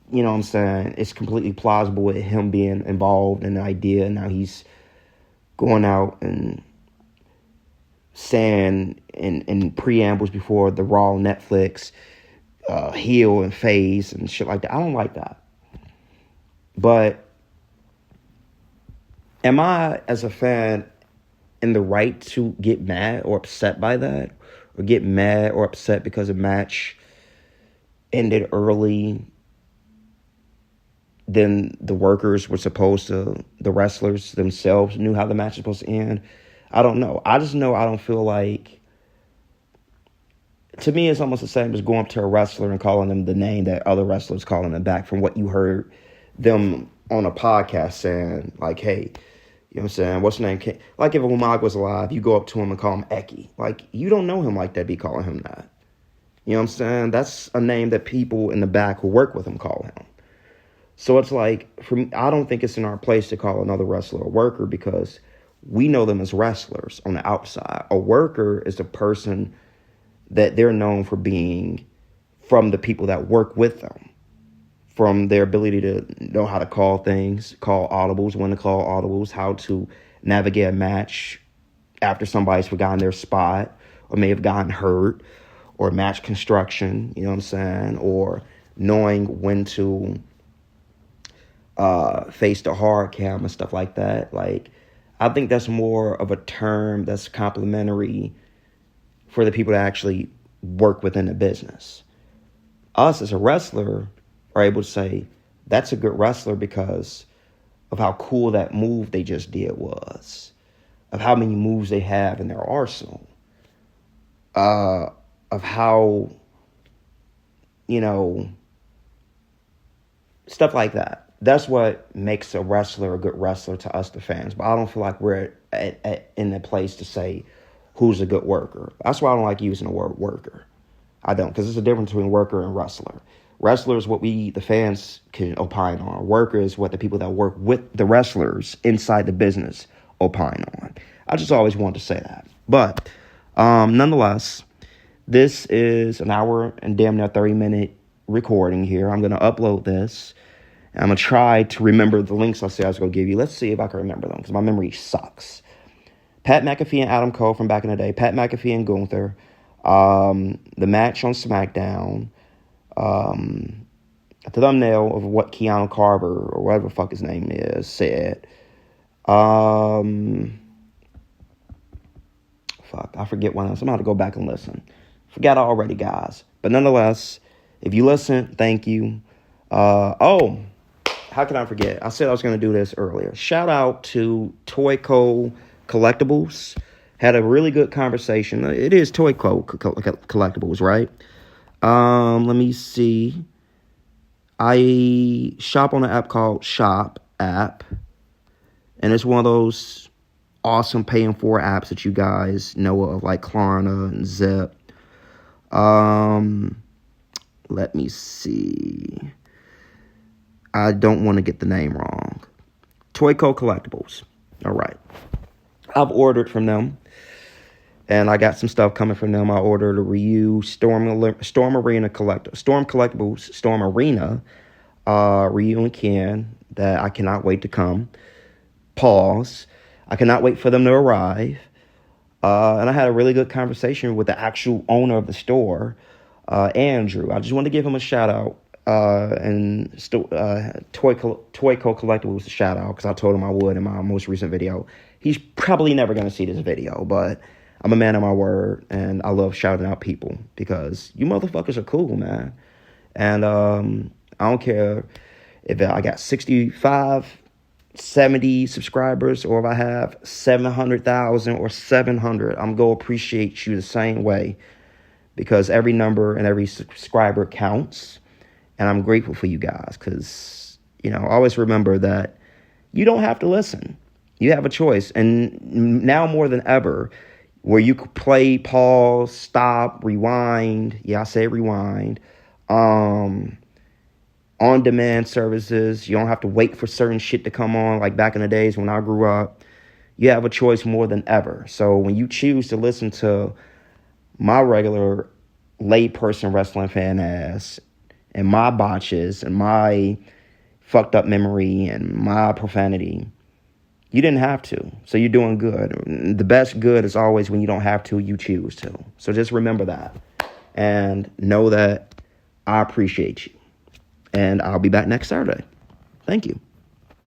you know what I'm saying? It's completely plausible with him being involved in the idea. And now he's going out and saying in preambles before the Raw Netflix heel and phase and shit like that. I don't like that. But am I, as a fan, in the right to get mad or upset by that? Or get mad or upset because a match ended early than the workers were supposed to, the wrestlers themselves knew how the match was supposed to end? I don't know. I just know I don't feel like, to me, it's almost the same as going up to a wrestler and calling them the name that other wrestlers calling them back from what you heard them on a podcast saying, like, hey, you know what I'm saying, what's the name? Like if Umaga was alive, you go up to him and call him Eki. Like, you don't know him like that, be calling him that. You know what I'm saying? That's a name that people in the back who work with him call him. So it's like, for me, I don't think it's in our place to call another wrestler a worker because we know them as wrestlers on the outside. A worker is the person that they're known for being from the people that work with them, from their ability to know how to call things, call audibles, when to call audibles, how to navigate a match after somebody's forgotten their spot or may have gotten hurt, or match construction, you know what I'm saying, or knowing when to face the hard cam and stuff like that. Like, I think that's more of a term that's complimentary for the people that actually work within the business. Us as a wrestler are able to say, that's a good wrestler because of how cool that move they just did was, of how many moves they have in their arsenal, of how, you know, stuff like that. That's what makes a wrestler a good wrestler to us, the fans. But I don't feel like we're in a place to say who's a good worker. That's why I don't like using the word worker. I don't, because there's a difference between worker and wrestler. Wrestler is what we, the fans, can opine on. Worker is what the people that work with the wrestlers inside the business opine on. I just always wanted to say that. But nonetheless, this is an hour and damn near 30-minute recording here. I'm going to upload this. And I'm going to try to remember the links I said I was going to give you. Let's see if I can remember them, because my memory sucks. Pat McAfee and Adam Cole from back in the day. Pat McAfee and Gunther. The match on SmackDown. The thumbnail of what Keanu Carver, or whatever the fuck his name is, said. Fuck, I forget one else. I'm going to have to go back and listen. Forgot already, guys. But nonetheless, if you listen, thank you. How can I forget? I said I was going to do this earlier. Shout out to Toyco Collectibles. Had a really good conversation. It is Toyco Collectibles, right? Let me see. I shop on an app called Shop app. And it's one of those awesome paying for apps that you guys know of, like Klarna and Zip. Let me see. I don't want to get the name wrong. Toyco Collectibles. All right. I've ordered from them. And I got some stuff coming from them. I ordered a Ryu Storm Arena Collectibles Storm Arena Ryu and Ken that I cannot wait to come. Pause. I cannot wait for them to arrive. And I had a really good conversation with the actual owner of the store, Andrew. I just want to give him a shout out. And Toyco Collectibles a shout out, because I told him I would in my most recent video. He's probably never going to see this video, but I'm a man of my word, and I love shouting out people because you motherfuckers are cool, man. And I don't care if I got 65, 70 subscribers, or if I have 700,000 or 700. I'm going to appreciate you the same way, because every number and every subscriber counts. And I'm grateful for you guys, because, you know, always remember that you don't have to listen. You have a choice. And now more than ever, where you could play, pause, stop, rewind. Yeah, I say rewind. On-demand services. You don't have to wait for certain shit to come on, like back in the days when I grew up. You have a choice more than ever. So when you choose to listen to my regular layperson wrestling fan ass, and my botches, and my fucked up memory, and my profanity, You didn't have to, so you're doing good. The best good is always when you don't have to, you choose to. So just remember that and know that I appreciate you. And I'll be back next Saturday. Thank you.